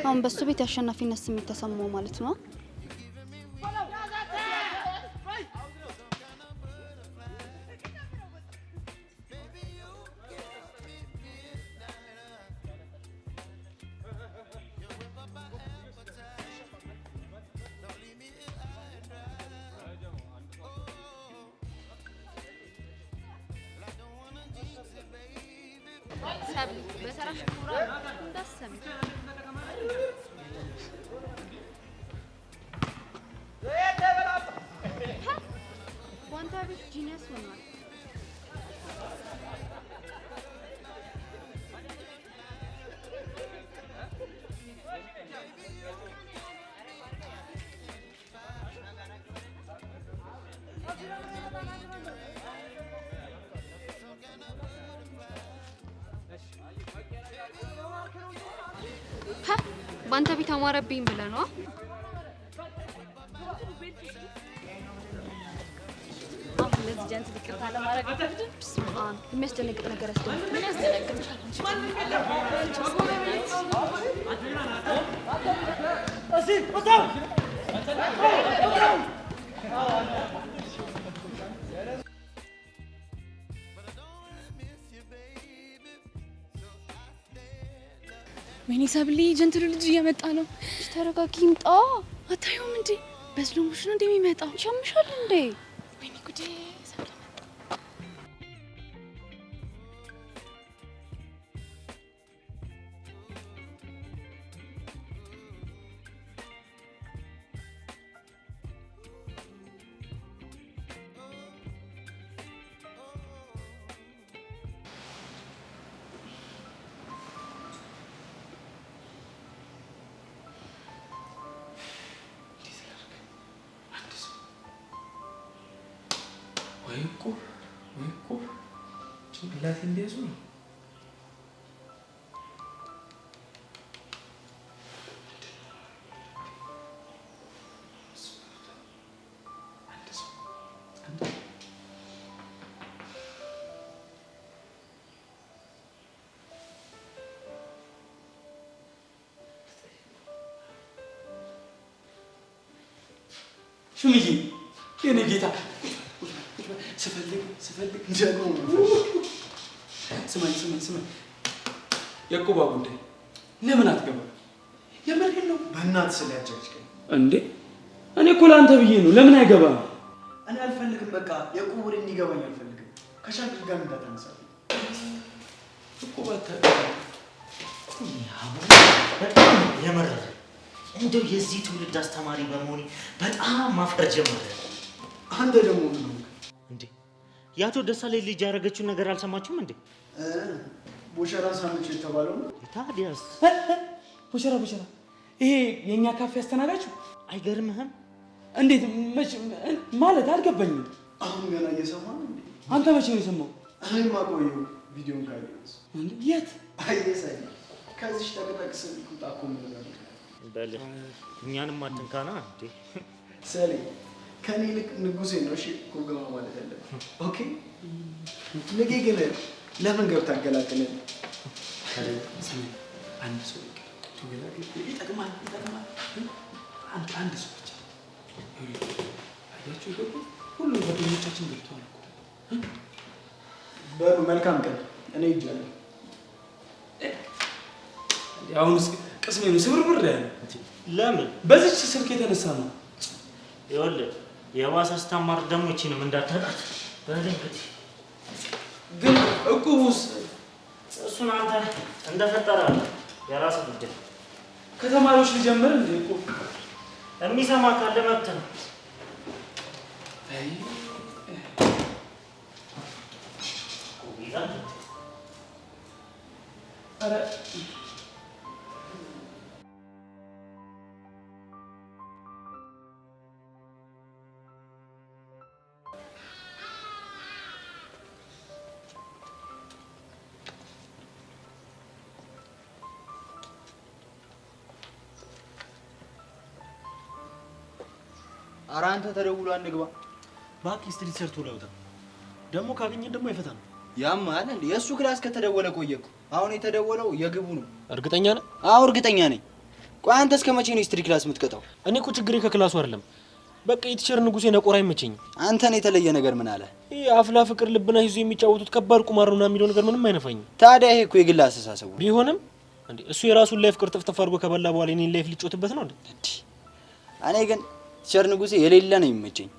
አሁን በሱ ቤት የአሸናፊነት ስሜት ተሰማው ማለት ነው። ሰብል በሰራሽ ኩራ እንዳሰሚ ዋንታ ቤት ጂኒየስ ሆኗል። ባንተ ቤት አማረብኝ ብለህ ነው? አሁን ለዚህ ጀንት ይቅርታ ለማድረግ ስማን የሚያስደነግጥ ነገር ያስደነግጥ። ምን ያስደነግጥሻል? ወይኔ ሰብሊ ጀንትሉ ልጅ እየመጣ ነው። ተረጋጊ፣ ይምጣ። አታየውም እንዴ? በስሎሞሽ ነው እንደሚመጣው። ይሻምሻል እንዴ? ወይኔ ጉዴ ሰብሊ መጣ። ወይ እኮ ጭንቅላቴ እንዲያዙ ነው። ሹምዬ የኔ ጌታ ስፈልግ ጀግኖ ስማኝ የቁባ ጉዳይ ለምን አትገባ? የምሬን ነው። በእናትህ ስለያጨቅጭቀኝ እንዴ? እኔ እኮ ለአንተ ብዬ ነው። ለምን አይገባም? እኔ አልፈልግም። በቃ የቁብ ወሬ እንዲገባኝ አልፈልግም። ከሻግር ጋር እንዳታነሳል። እቁባ በጣም የመረረ እንደው የዚህ ትውልድ አስተማሪ በመሆኔ በጣም ማፈር ጀመረ። አንተ ደግሞ ምን ነው እንዴ? ያቶ ደሳለኝ ልጅ ያደረገችውን ነገር አልሰማችሁም እንዴ? ቦሸራ ሳምንት የተባለው ነው። ታዲያስ ቦሸራ ይሄ የኛ ካፌ አስተናጋጅ አይገርምህም? እንዴት ማለት አልገባኝም። አሁን ገና እየሰማህ ነው እንዴ? አንተ መቼ ነው የሰማው? እኔማ ቆየሁ ቪዲዮን ካየሁት። የት አየሳይ ከዚህ ተቀጣቅስ ቁጣኮ ምን ነገር በል እኛንም አትንካና እንዴ? ሰሌ ከኔ ልክ ንጉሴ ነው። እሺ ኮገማ ማለት ያለብህ ኦኬ። ነገ ግን ለምን ገብታ አገላግለን አንድ ሰው ይጠቅማል። አንድ ሰው ብቻ አያችሁ ይገቡ። ሁሉም ጓደኞቻችን ገብተዋል እኮ። በሉ መልካም ቀን። እኔ ይጃለሁ። አሁንስ ቅስሜ ነው ስብርብር ያለ። ለምን? በዚች ስልክ የተነሳ ነው። ይኸውልህ የባሰ ስታማር ደግሞ እቺንም እንዳታጣት። በድንገት ግን እቁቡስ እሱን አንተ እንደፈጠረ የራስህ ጉዳይ። ከተማሪዎች ልጀምር እንዴ? እቁብ የሚሰማ ካለ መብት ነው። ኧረ ኧረ አንተ ተደውሎ አንግባ። እባክህ ስትሪት ሰርቶ ለውጣ ደግሞ ካገኘን ደግሞ አይፈታም። ያማል እንዴ? የእሱ ክላስ ከተደወለ ቆየ እኮ። አሁን የተደወለው የግቡ ነው። እርግጠኛ ነህ? አዎ እርግጠኛ ነኝ። ቆይ አንተ እስከ መቼ ነው ስትሪት ክላስ የምትቀጣው? እኔ እኮ ችግሬ ከክላሱ አይደለም። በቃ የቲቸር ንጉሴ ነቆራ አይመቸኝም። አንተን የተለየ ነገር ምን አለ? ይሄ አፍላ ፍቅር ልብና ይዞ የሚጫወቱት ከባድ ቁማር ነው የሚለው ነገር ምንም አይነፋኝም። ታዲያ ይሄ እኮ የግል አስተሳሰቡ ቢሆንም እንዴ እሱ የራሱን ላይፍ ቅርጥፍ ጥፍ አድርጎ ከበላ በኋላ የኔን ላይፍ ሊጮትበት ነው እንዴ? እኔ ግን ቲቸር ንጉሴ የሌለ ነው የሚመቸኝ።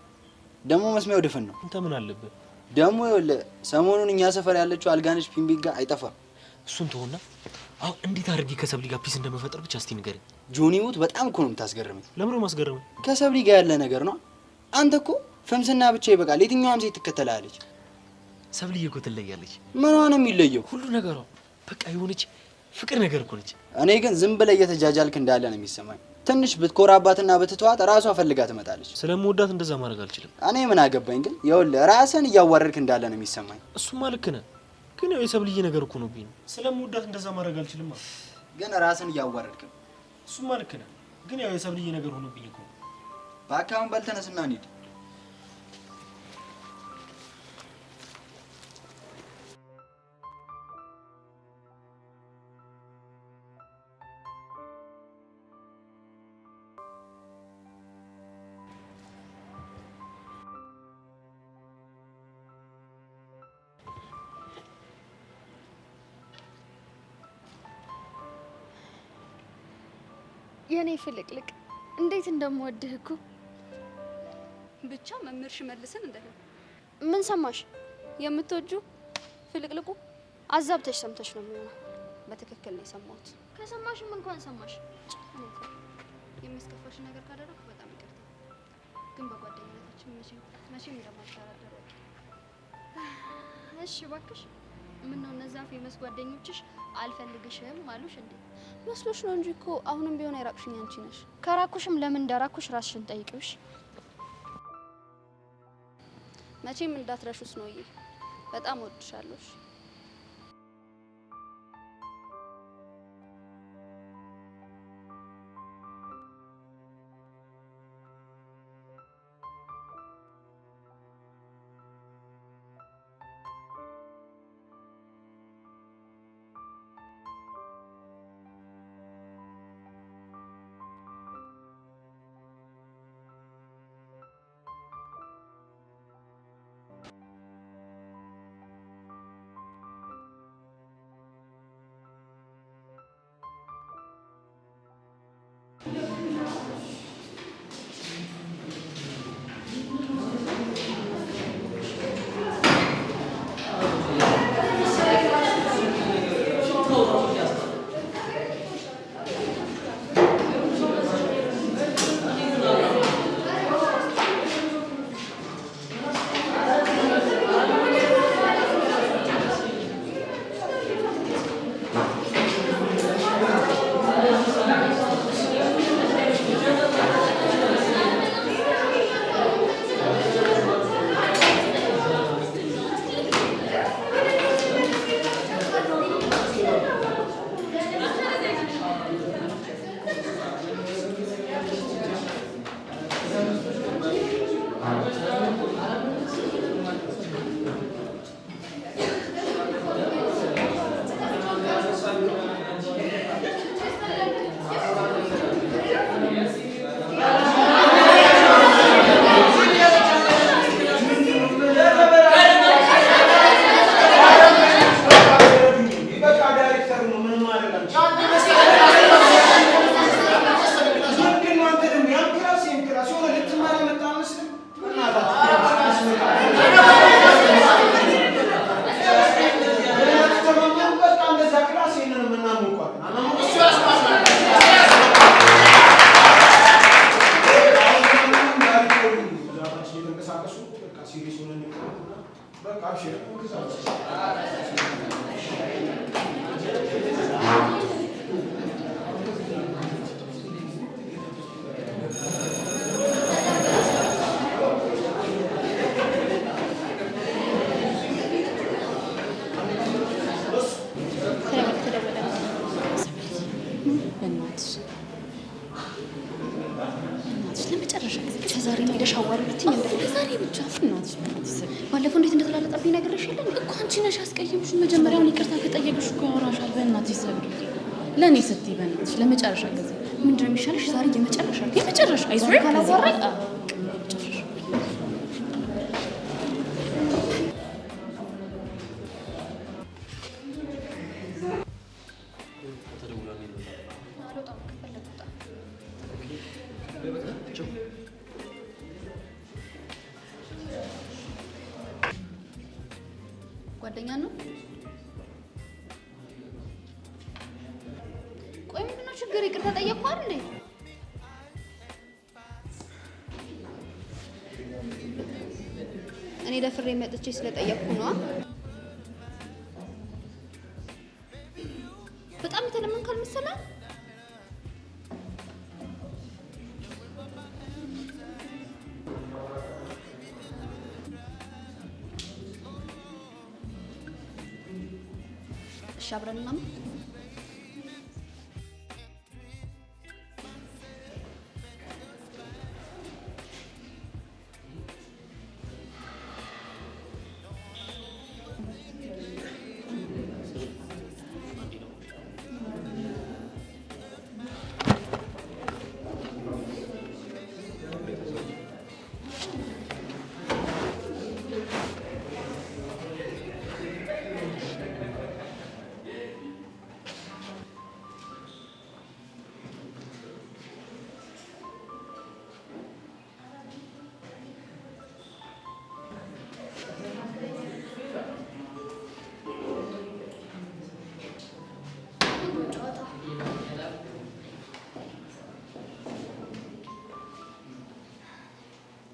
ደግሞ መስሚያው ድፍን ነው። አንተ ምን አለበት ደግሞ? ይኸውልህ ሰሞኑን እኛ ሰፈር ያለችው አልጋነሽ ፒምቢጋ አይጠፋም። እሱን ተውና አሁን እንዴት አድርጌ ከሰብሊ ጋር ፒስ እንደመፈጠር ብቻ እስቲ ንገረኝ። ጆኒ ሙት በጣም እኮ ነው የምታስገርመኝ። ለምን ነው ማስገርመኝ? ከሰብሊ ጋር ያለ ነገር ነው። አንተ እኮ ፍምስና ብቻ ይበቃል። የትኛውም ሴት ትከተላለች። ሰብልዬ እኮ ትለያለች። ምኗ ነው የሚለየው? ሁሉ ነገሯ በቃ የሆነች ፍቅር ነገር እኮ ነች። እኔ ግን ዝም ብለህ እየተጃጃልክ እንዳለ ነው የሚሰማኝ። ትንሽ ብትኮራባትና ብትተዋት ራሷ ፈልጋ ትመጣለች። ስለምወዳት እንደዛ ማድረግ አልችልም። እኔ ምን አገባኝ? ግን ይኸውልህ ራስን እያዋረድክ እንዳለ ነው የሚሰማኝ። እሱማ ልክ ነህ፣ ግን ያው የሰብልዬ ነገር እኮ ነው ቢኝ። ስለምወዳት እንደዛ ማድረግ አልችልም። ግን ራስን እያዋረድክ ነው። እሱማ ልክ ነህ፣ ግን ያው የሰብልዬ ነገር ሆኖብኝ እኮ። በአካባቢ በልተነስና እንሂድ። የኔ ፍልቅልቅ እንዴት እንደምወድህ እኮ። ብቻ መምህር ሽመልስን እንደው ምን ሰማሽ? የምትወጁ ፍልቅልቁ አዛብተሽ ሰምተሽ ነው የሚሆነው። በትክክል ነው የሰማሁት። ከሰማሽም እንኳን ሰማሽ። የሚያስከፋሽ ነገር ካደረኩ በጣም ይቅርታ፣ ግን በጓደኝነታችን መቼም እንደማልተራደር። እሺ እባክሽ። ምን ነው እነዛ ፌመስ ጓደኞችሽ አልፈልግሽም አሉሽ እንዴ? መስሎሽ ነው እንጂ እኮ አሁንም ቢሆን አይራቅሽኝ አንቺ ነሽ። ከራኩሽም ለምን እንደራኩሽ ራስሽን ጠይቂውሽ። መቼም እንዳትረሹስ ነው። በጣም ወድሻለሁ። ባለፈው እንዴት እንደተላለጠብኝ ነገርሽ የለም እኮ አንቺ ነሽ አስቀየምሽ። መጀመሪያውን ይቅርታ ከጠየቅሽ እኮ ያወራሻል። በእናትሽ ሰብሪ፣ ለእኔ ስትይ በእናትሽ ለመጨረሻ ጊዜ ምንድን ነው የሚሻልሽ? ዛሬ የመጨረሻ አይዞሽ ካላወራኝ ጓደኛ ነው ይቅርታ ጠየቅኩ አይደል? እኔ ደፍሬ መጥቼ ስለጠየቅኩ ነው። በጣም የተለመንክ አልመሰለህ? እሺ አብረን እናም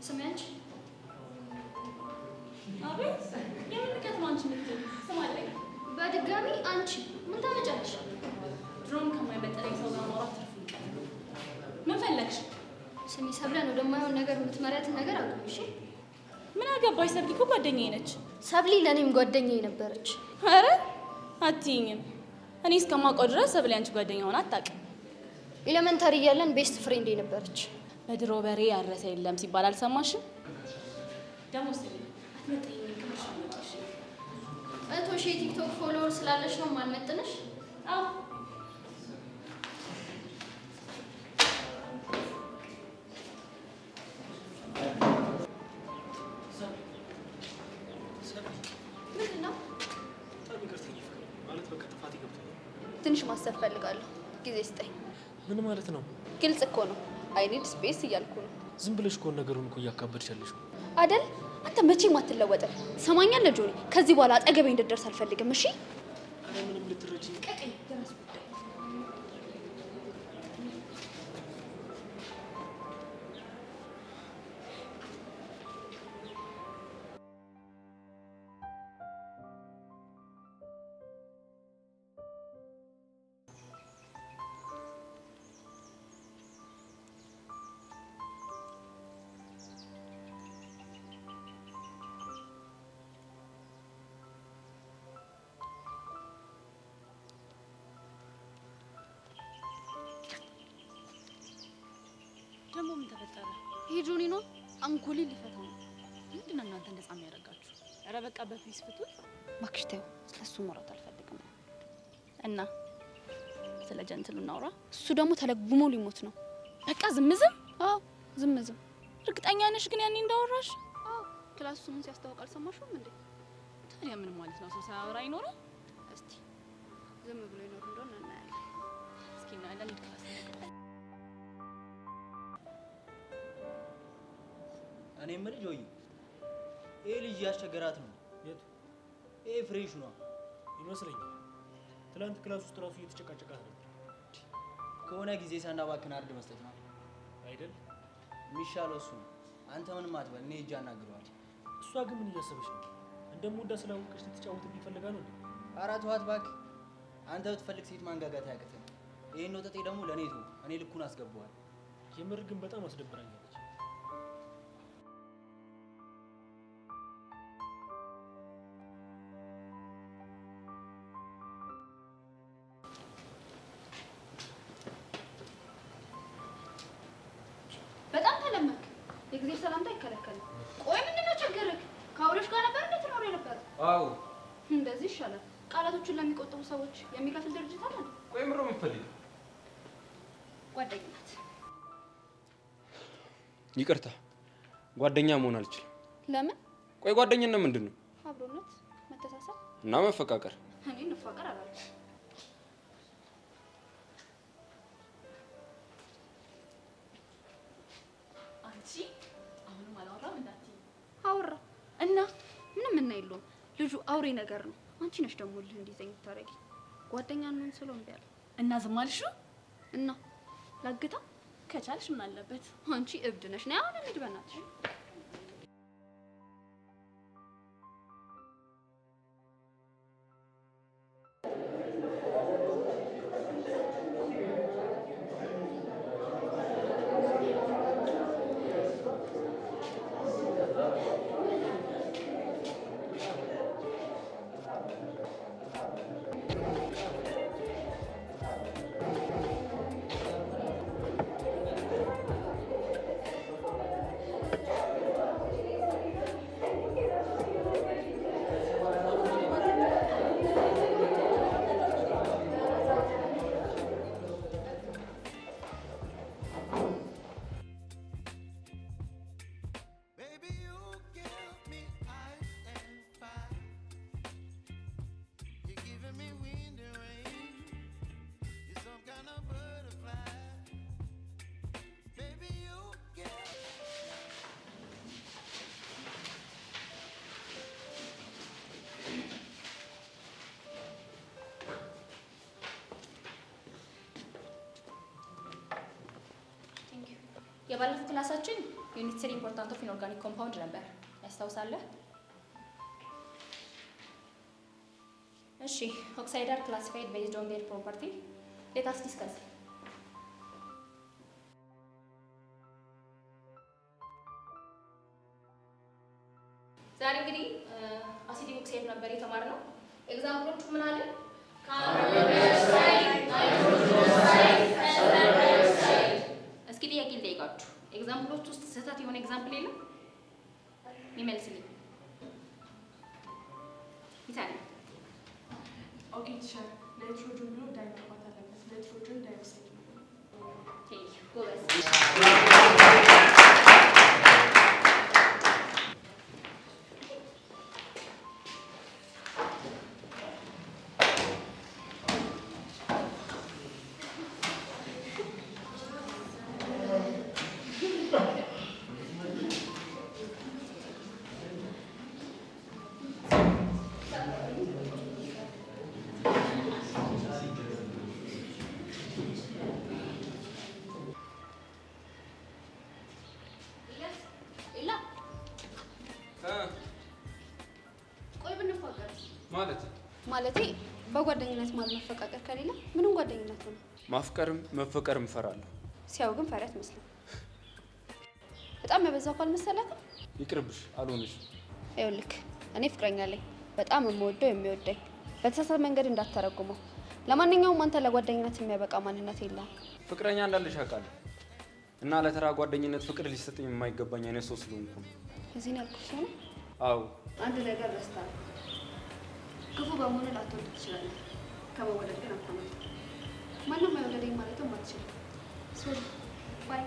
ስሚያች አቤት የምንቀት ነው አንቺ ምትል ስማለኝ በድጋሚ አንቺ ምን ታመጫለሽ? ድሮም ከማይበጠለኝ ሰው ጋር ማውራት ትርፍ ይቀር። ምን ፈለግሽ? ስሚ ሰብለን ወደማይሆን ነገር የምትመሪያትን ነገር አቁምሽ። ምን አገባሽ? ሰብሊ እኮ ጓደኛዬ ነች። ሰብሊ ለእኔም ጓደኛዬ ነበረች። ኧረ አትይኝም። እኔ እስከማውቀው ድረስ ሰብሊ አንቺ ጓደኛ ሆና አታውቅም። ኤሌመንታሪ እያለን ቤስት ፍሬንዴ ነበረች። በድሮ በሬ ያረሰ የለም ሲባል አልሰማሽም? ደግሞ ስሚ አትመጣኝ ከመሽ መጣሽ እህቶሽ የቲክቶክ ፎሎወር ስላለሽ ነው ማልመጥነሽ? አዎ ምንድን ነው? በጣም ይቅርታ ማለት በቃ ጥፋት ይገብታል። ትንሽ ማሰብ ፈልጋለሁ። ጊዜ ስጠኝ። ምን ማለት ነው? ግልጽ እኮ ነው። አይ ኒድ ስፔስ እያልኩ ነው። ዝም ብለሽ እኮ ነገሩን እኮ እያካበድሽ ያለሽው አይደል? አንተ መቼም አትለወጥም። ትሰማኛለህ ጆኒ? ከዚህ በኋላ አጠገቤ እንድትደርስ አልፈልግም። እሺ? አረ ምንም ልትረጂ ቀቀኝ ደረስ ጉዳይ ደግሞ ምን ተፈጠረ? ይሄ ጆኒ ነው አንጎሌ ሊፈታው ነው። ምንድነው እናንተ እንደዛ የሚያደርጋችሁ? ኧረ በቃ በፊት ፍቱት። እባክሽ ተይው፣ ስለሱ ማውራት አልፈልግም። እና ስለ ጀንትሉ እናውራ። እሱ ደግሞ ተለጉሞ ሊሞት ነው። በቃ ዝም ዝም። አዎ ዝም ዝም። እርግጠኛ ነሽ ግን ያኔ እንዳወራሽ? አዎ ክላስ ስሙን ሲያስታውቅ አልሰማሽውም እንዴ? ታዲያ ምን ማለት ነው? ሰው ሳያወራ ይኖራል? እስቲ ዝም ብሎ ይኖር እንደሆነ እናያለን። እስኪ እናያለን። ክላስ እኔ የምልህ ጆይ፣ ይሄ ልጅ ያስቸገራት ነው። የቱ? ይሄ ፍሬሹ ነው ይመስለኛል። ትናንት ክላስ ውስጥ ራሱ እየተጨቃጨቃት ነበር። ከሆነ ጊዜ ሳናባክን አርድ መስጠት ነው አይደል? የሚሻለው እሱ ነው። አንተ ምንም አትበል፣ እኔ ሂጅ አናግረዋለሁ። እሷ ግን ምን እያሰበች ነው? እንደምወዳ ስላወቀች ልትጫወትብኝ ፈልጋ ነው እንዴ? ኧረ ተዋት እባክህ። አንተ ብትፈልግ ሴት ማንጋጋት አያቅትም። ይሄን ወጠጤ ደግሞ ለእኔ ተው፣ እኔ ልኩን አስገባዋል። የምር ግን በጣም አስደብራኛለች። በጣም ተለመክ። የጊዜ ሰላምታ አይከለከልም። ቆይ ምንድነው ችግርህ? ከአውሬዎች ጋር ነበር እንዴ ትኖር የነበረ? አዎ እንደዚህ ይሻላል። ቃላቶቹን ለሚቆጥቡ ሰዎች የሚከፍል ድርጅት አለ። ቆይ ምሮ የምትፈልጊው? ጓደኛ ናት። ይቅርታ ጓደኛ መሆን አልችልም። ለምን? ቆይ ጓደኝነት ምንድን ነው? አብሮነት፣ መተሳሰብ እና መፈቃቀር። እኔ እንፋቀር አላልኩም። አንቺ አሁንም አላወራም እንዳትዪ። አወራ እና ምንም እና የለውም። ልጁ አውሬ ነገር ነው። አንቺ ነሽ ደግሞ ልህ እንዲዘኝ ታረጊ። ጓደኛ ነን ስለው እምቢ አለ እና ዝም አልሽው? እና ላግታ ከቻልሽ ምን አለበት? አንቺ እብድ ነሽ። ነይ አሁን እንሂድ በእናትሽ። የባለፈው ክላሳችን ዩኒት 3 ኢምፖርታንት ኦፍ ኢንኦርጋኒክ ኮምፓውንድ ነበር። ያስታውሳለህ? እሺ oxide are classified based on their property. Let us discuss. ዛሬ እንግዲህ አሲዲክ ኦክሳይድ ነበር የተማርነው። ኤግዛምፕሎቹ ምን አለ? ካርቦን ዳይኦክሳይድ፣ ናይትሮጅን ኦክሳይድ፣ ሰልፈር ዳይኦክሳይድ። እስኪ ጥያቄ ልጠይቃችሁ። ኤግዛምፕሎች ውስጥ ስህተት የሆነ ኤግዛምፕል የለም? የሚመልስልኝ ይታል። ኦኬ ቲቸር፣ ናይትሮጅን ብሎ ዳይ መግባት አለበት። ናይትሮጅን ዳይኦክሳይድ ነው። ኦኬ ጎበዝ። ማለቴ በጓደኝነት ማለት መፈቃቀር ከሌለ ምንም ጓደኝነት ነው? ማፍቀርም መፈቀርም እፈራለሁ። ሲያው ግን ፈሪያት መስለ በጣም ያበዛው ካልመሰላትም ይቅርብሽ፣ አልሆንሽ። ይኸውልህ እኔ ፍቅረኛ አለኝ፣ በጣም የምወደው የሚወደኝ። በተሳሳተ መንገድ እንዳትተረጉመው። ለማንኛውም አንተ ለጓደኝነት የሚያበቃ ማንነት የለህም። ፍቅረኛ እንዳለሽ አውቃለሁ እና ለተራ ጓደኝነት ፍቅር ሊሰጠኝ የማይገባኝ አይነት ሰው ስለሆንኩ ነው። እዚህ ነው ያልኩሽ ነው? አዎ። አንድ ነገር ረስተሃል። ክፉ በመሆኑ ላትወድ ትችላለህ፣ ከመወደድ ግን አታመልጥ። ማንም አይወደደኝ ማለትም አትችልም። ሶሪ ባይ።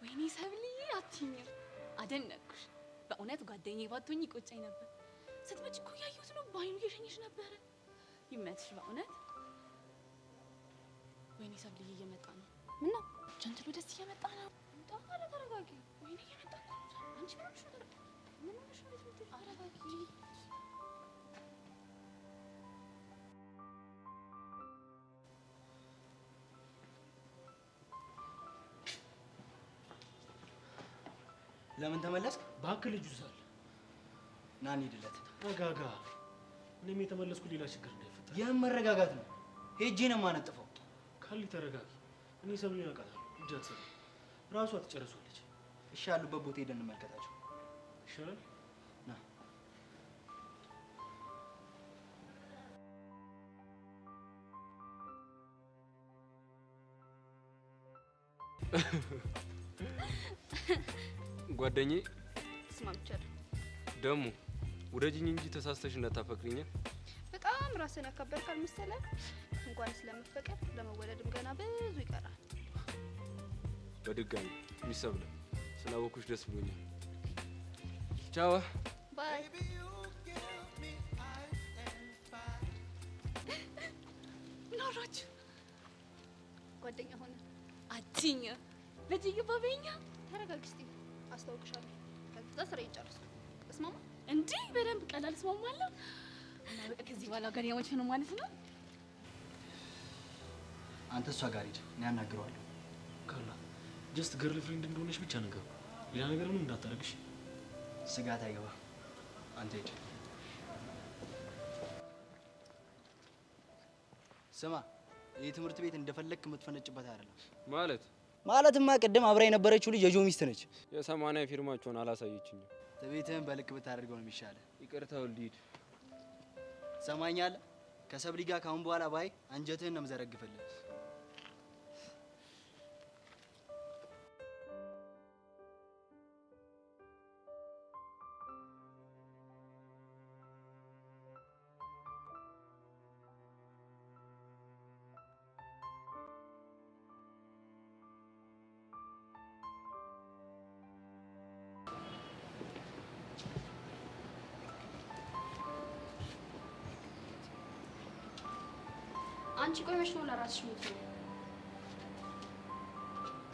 ወይኔ ሰብልዬ አትይኝም። አደነቅኩሽ በእውነት። ጓደኛዬ ባትሆኚ ቆጨኝ ነበር። ስትመጪ እኮ እያየሁት ነው፣ በዓይኑ እየሸኘሽ ነበረ። ይመችሽ በእውነት። ወይኔ ሰብልዬ እየመጣ ነው። ምን ነው? ጀንትሎ ደስ እየመጣ ነው። ኧረ ተረጋጊ። ወይኔ እየመጣ እኮ ነው። አንቺ ምን ሆነሽ ነው? ምን ሆነሽ ነው? ተረጋጊ። ለምን ተመለስክ? እባክህ ልጁ ሳለ ና እንሂድለት። ረጋጋ። እኔም የተመለስኩ ሌላ ችግር እንዳይፈጠር። ይህም መረጋጋት ነው። ሄጄ ነው የማነጥፈው። ካሊ ተረጋጊ። እኔ ሰብሌን አውቃታለሁ። እጅ አትሰብም። ራሷ ትጨርሷለች። እሺ፣ ያሉበት ቦታ ሄደን እንመልከታቸው ይሻላል። ና ጓደኛዬ ተስማምቻለሁ። ደግሞ ውደጅኝ እንጂ ተሳስተሽ እንዳታፈቅሪኝ። በጣም ራስን ያከበርክ አልመሰለህ? እንኳን ስለመፈቀር ለመወደድም ገና ብዙ ይቀራል። በድጋሚ ሚሰብለ ስላወኩሽ ደስ ብሎኛል። ቻው ባይ። ናራችሁ ጓደኛ ሆነ አትይኝ። በጅዩ ባበኛ ተረጋጊ እስቲ፣ አስታውቅሻለሁ። ከዛ ስራ ይጨርሱ። እስማማ እንዴ? በደንብ ቀላል እስማማለሁ። እና በቃ ከዚህ በኋላ ጓደኛሞች ነው ማለት ነው። አንተ እሷ ጋር ሂድ፣ እኔ አናግረዋለሁ። ካርላ ጀስት ገርል ፍሬንድ እንደሆነች ብቻ ነገር፣ ሌላ ነገር ምንም እንዳታረግሽ። ስጋት አይገባ። አንተ ሂድ። ስማ፣ ይህ ትምህርት ቤት እንደፈለግክ የምትፈነጭበት አይደለም። ማለትማ ቅድም አብራ የነበረችው ልጅ የጆ ሚስት ነች። የ80 ፊርማቸውን አላሳየችኝም። ቤትህን በልክ ብታደርገው ነው የሚሻለው። ይቅርታ ወልዲድ። ትሰማኛለህ? ከሰብሊ ጋር ካሁን በኋላ ባይ አንጀትህን ነው የምዘረግፍልህ። አንቺ ቆይ መች ነው ለራስሽ የምትሆኚው?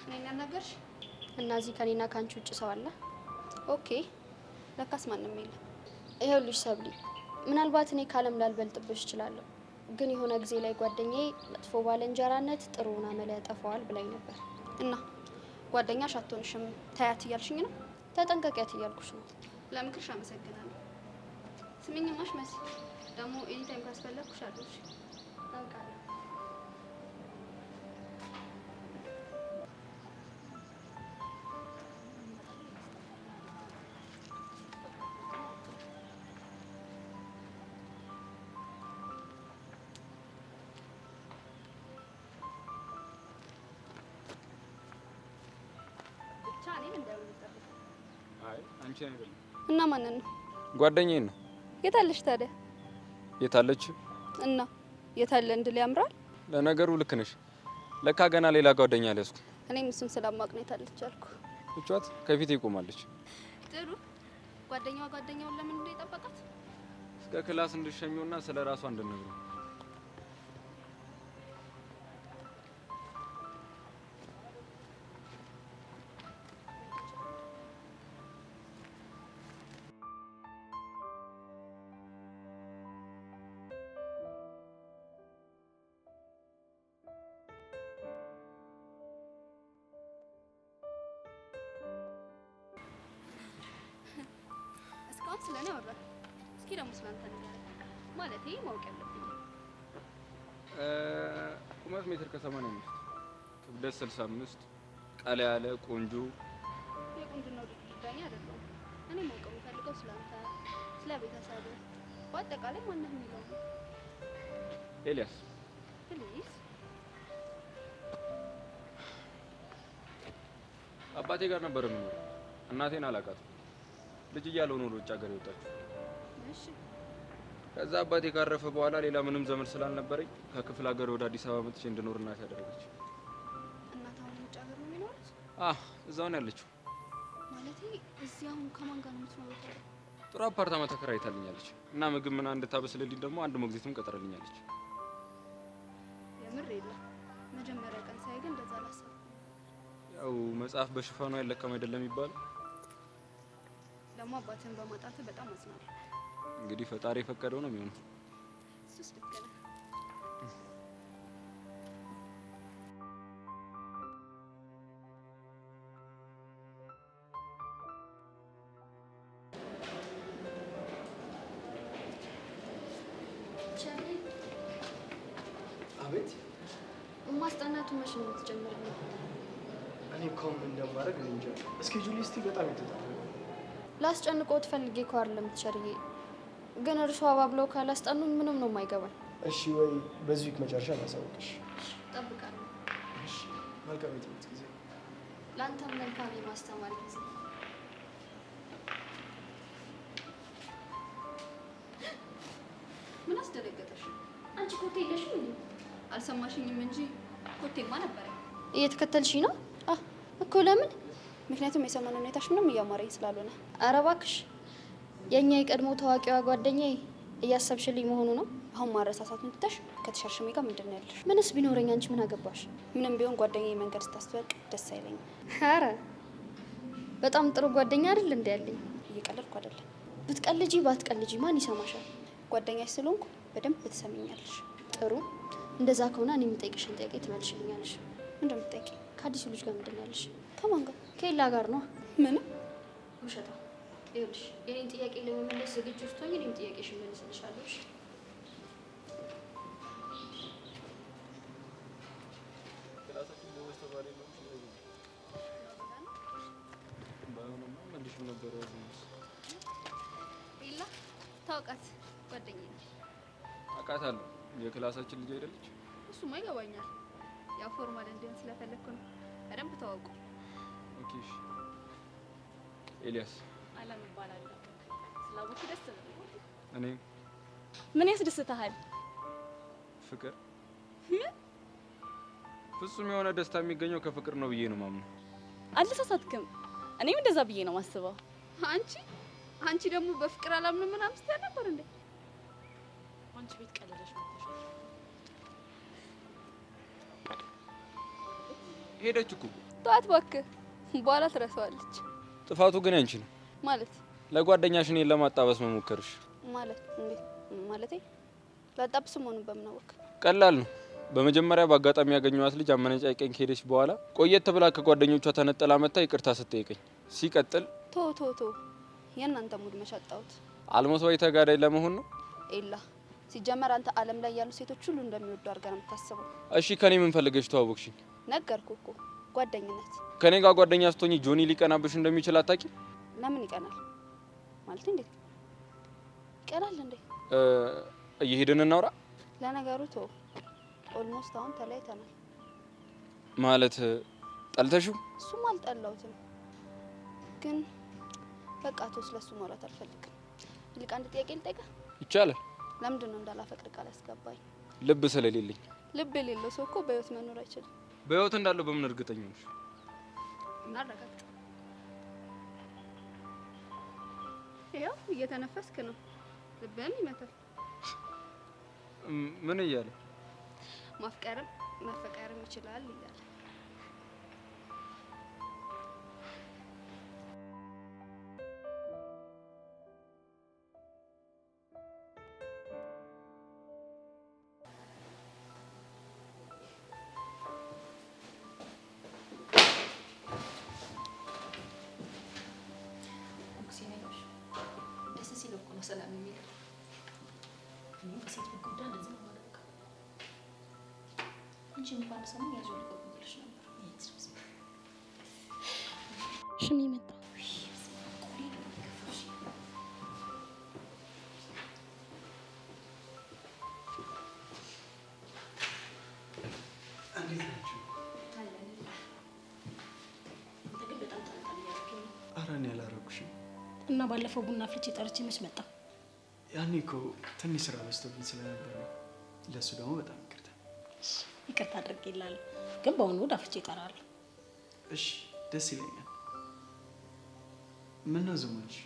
እኔን ያናገርሽ እና እዚህ ከኔና ከአንቺ ውጭ ሰው አለ? ኦኬ፣ ለካስ ማንም የለም። ይኸውልሽ ሰብሊ፣ ምናልባት እኔ ካለም ላልበልጥብሽ እችላለሁ፣ ግን የሆነ ጊዜ ላይ ጓደኛዬ መጥፎ ባልንጀራነት ጥሩውን አመል ያጠፋዋል ብላኝ ነበር። እና ጓደኛሽ አትሆንሽም ታያት እያልሽኝ ነው? ተጠንቀቂያት እያልኩሽ ነው። ለምክርሽ አመሰግናለሁ። ስሚኝማሽ መሲ፣ ደግሞ ኤኒታይም ካስፈለግኩሽ አለሁሽ። ታውቃለህ። ብቻ እኔን እንደምንጠብቅ። አይ አንቺ አይደለም። እና ማንን ነው? ጓደኛዬን ነው። የታለሽ ታዲያ? የታለች? እና የታለ እንድል ያምራል። ለነገሩ ልክ ነሽ። ለካ ገና ሌላ ጓደኛ አልያዝኩ። እኔም እሱን ስለማቅ ነው የታለች አልኩ። እቿት ከፊቴ ይቆማለች። ጥሩ። ጓደኛውን ለምን እንደ የጠበቃት? እስከ ክላስ እንድሸኙና ስለ ራሷ እንድነግሩ። እስካሁን ስለኔ አወራህ። እስኪ ደግሞ ስላንተ ንገረኝ። ማለቴ ማወቅ ያለብኝ ቁመት ሜትር ከ85፣ ክብደት 65፣ ቀላ ያለ ቆንጆ። የቁንጅናው ዳኛ አይደለሁም። እኔ ማወቅ የምፈልገው ስላንተ፣ ስለ ቤተሰብ፣ በአጠቃላይ ማንነት የሚለው ነው። ኤልያስ። ፕሊዝ። አባቴ ጋር ነበር የምኖረው። እናቴን አላውቃትም። ልጅ እያለሁ ነው ውጭ ሀገር የወጣችው። እሺ። ከዛ አባቴ ካረፈ በኋላ ሌላ ምንም ዘመድ ስላልነበረኝ ከክፍለ ሀገር ወደ አዲስ አበባ መጥቼ እንድኖር እናቴ ያደረገች። እናት አሁን ውጭ ሀገር ነው የሚኖሩት? እዛው ነው ያለችው። ማለቴ እዚህ አሁን ከማን ጋር ነው የምትኖሩት? ጥሩ አፓርታማ ተከራይታልኛለች እና ምግብ ምናምን እንድታበስልልኝ ደግሞ አንድ ሞግዚትም ቀጥራልኛለች። የምር የለም። መጀመሪያ ቀን ሳይ ግን እንደዛ አላሰብኩም። ያው መጽሐፍ በሽፋኑ አይለቀም አይደለም የሚባለው። ደግሞ አባትን በማጣት በጣም አዝናለሁ። እንግዲህ ፈጣሪ የፈቀደው ነው የሚሆነው። እሱስ ልክ ነህ። አቤት። ማስጠናቱ መቼ ነው የምትጀምረው? እኔ እኮ ምን እንደማደርግ እኔ እንጃ። እስኬጁል እስቲ በጣም የተጣለ ላስጨንቆት ፈልጌ እኮ አይደለም ትቸርዬ፣ ግን እርሷ አባብለው ካላስጠኑን ምንም ነው የማይገባኝ። እሺ፣ ወይ በዚህ ዊክ መጨረሻ ላሳውቅሽ። እጠብቃለሁ። እሺ፣ መልካም የትምህርት ጊዜ። ለአንተም መልካም የማስተማር ጊዜ። ምን አስደነገጠሽ? አንቺ ኮቴ የለሽም እንዴ? አልሰማሽኝም እንጂ ኮቴማ ነበረ። እየተከተልሽኝ ነው እኮ። ለምን? ምክንያቱም የሰሞኑን ሁኔታሽ ምንም እያማረኝ ስላልሆነ። ኧረ እባክሽ፣ የእኛ የቀድሞ ታዋቂዋ ጓደኛዬ እያሰብሽልኝ መሆኑ ነው? አሁን ማረሳሳቱን ትተሽ ከተሻሽሜ ጋር ምንድን ነው ያለሽ? ምንስ ቢኖረኝ አንቺ ምን አገባሽ? ምንም ቢሆን ጓደኛዬ መንገድ ስታስተዋወቅ ደስ አይለኝም። ኧረ በጣም ጥሩ ጓደኛ አይደል እንዴ ያለኝ? እየቀለድኩ አይደለም። ብትቀልጂ ባትቀልጂ ማን ይሰማሻል? ጓደኛሽ ስለሆንኩ በደንብ ትሰሚኛለሽ። ጥሩ። እንደዛ ከሆነ እኔ የምጠይቅሽን ጥያቄ ትመልሽልኛለሽ። ምንድን ነው የምትጠይቂኝ? ከአዲሱ ልጅ ጋር ምንድን ነው ያለሽ? ከማን ጋር? ከኤላ ጋር ነው። ምንም ውሸታ። ይኸውልሽ የኔን ጥያቄ ለመመለስ ዝግጁ ስትሆኝ እኔም ጥያቄሽን መልስልሻለሁ። እሺ? ኤላ ታውቃት ጓደኛዬ ነች። አውቃታለሁ። የክላሳችን ልጅ አይደለች? እሱማ ይገባኛል። ያው ፎርማል እንዲሆን ስለፈለግኩ ነው። በደንብ ተዋውቁ። ኦኬ እሺ። ኤልያስ አለም እባላለሁ። ስላወኩ ደስ ብሎኛል። እኔም። ምን ያስደስትሃል? ፍቅር። ፍጹም የሆነ ደስታ የሚገኘው ከፍቅር ነው ብዬ ነው ማምነው። አልተሳሳትክም። እኔም እንደዛ ብዬ ነው ማስበው። አንቺ ደግሞ በፍቅር አላምንም ምናምን ስትል ነበር እንዴ? አንቺ ቤት ቀለለሽ መጥተሻል። ሄደች እኮ። ተዋት እባክህ፣ በኋላ ትረሳዋለች። ጥፋቱ ግን ያንቺ ነው። ማለት ለጓደኛሽ እኔን ለማጣበስ መሞከርሽ። ማለት እንዴ? ማለቴ ላጣብስ መሆኑን በምን አወቅ? ቀላል ነው። በመጀመሪያ በአጋጣሚ ያገኘኋት ልጅ አመነጫጭቀኝ ከሄደች በኋላ ቆየት ብላ ከጓደኞቿ ተነጥላ መጣ ይቅርታ ስትጠይቀኝ፣ ሲቀጥል ቶ የእናንተ ሙድ መሻጣውት አልሞት ወይ ተጋዳይ ለመሆን ነው። ኤላ ሲጀመር አንተ ዓለም ላይ ያሉ ሴቶች ሁሉ እንደሚወዱ አድርገህ ነው የምታስበው። እሺ ከኔ ምን ፈልገሽ ተዋወቅሽኝ? ነገርኩህ እኮ ጓደኝነት። ከኔ ጋር ጓደኛ ስትሆኚ ጆኒ ሊቀናብሽ እንደሚችል አታውቂም? ለምን ይቀናል? ማለት እንዴት ይቀናል እንዴ? እየሄድን እናውራ። ለነገሩ ቶ ኦልሞስት አሁን ተለያይተናል። ማለት ጠልተሽው? እሱም አልጠላሁትም፣ ግን በቃ ቶ ስለሱ ማውራት አልፈልግም። ይልቅ አንድ ጥያቄ ልጠይቅህ? ይቻላል። ለምንድን ነው እንዳላፈቅር ቃል ያስገባኝ? ልብ ስለሌለኝ። ልብ የሌለው ሰው እኮ በህይወት መኖር አይችልም። በህይወት እንዳለው በምን እርግጠኛ ነሽ? እናረጋግጥ። ያው እየተነፈስክ ነው፣ ልብህም ይመታል። ምን እያለ? ማፍቀርም መፈቀርም ይችላል እያለ። ደስ ሲል እኮ ነው ሰላም የሚለው። እኔም ከሴት ብጎዳ እንደዚህ ነው የማደርገው። አንቺ እንኳን ሰሞን ያዙ ልቀቁልሽ ነበር። ሽን ይመጣ እንዴት ናችሁ? አንተ ግን በጣም ጠንጠል እያደረገኝ ነው። ኧረ እኔ አላደረኩሽም። እና ባለፈው ቡና አፍልቼ ጠርቼ መች መጣ? ያኔ እኮ ትንሽ ስራ በዝቶብኝ ስለነበር ነው። ለእሱ ደግሞ በጣም ይቅርታ። ይቅርታ አድርጌልሃለሁ፣ ግን በአሁኑ እሑድ አፍልቼ እጠራለሁ። እሺ ደስ ይለኛል። ምን ነው ዝም አልሽ?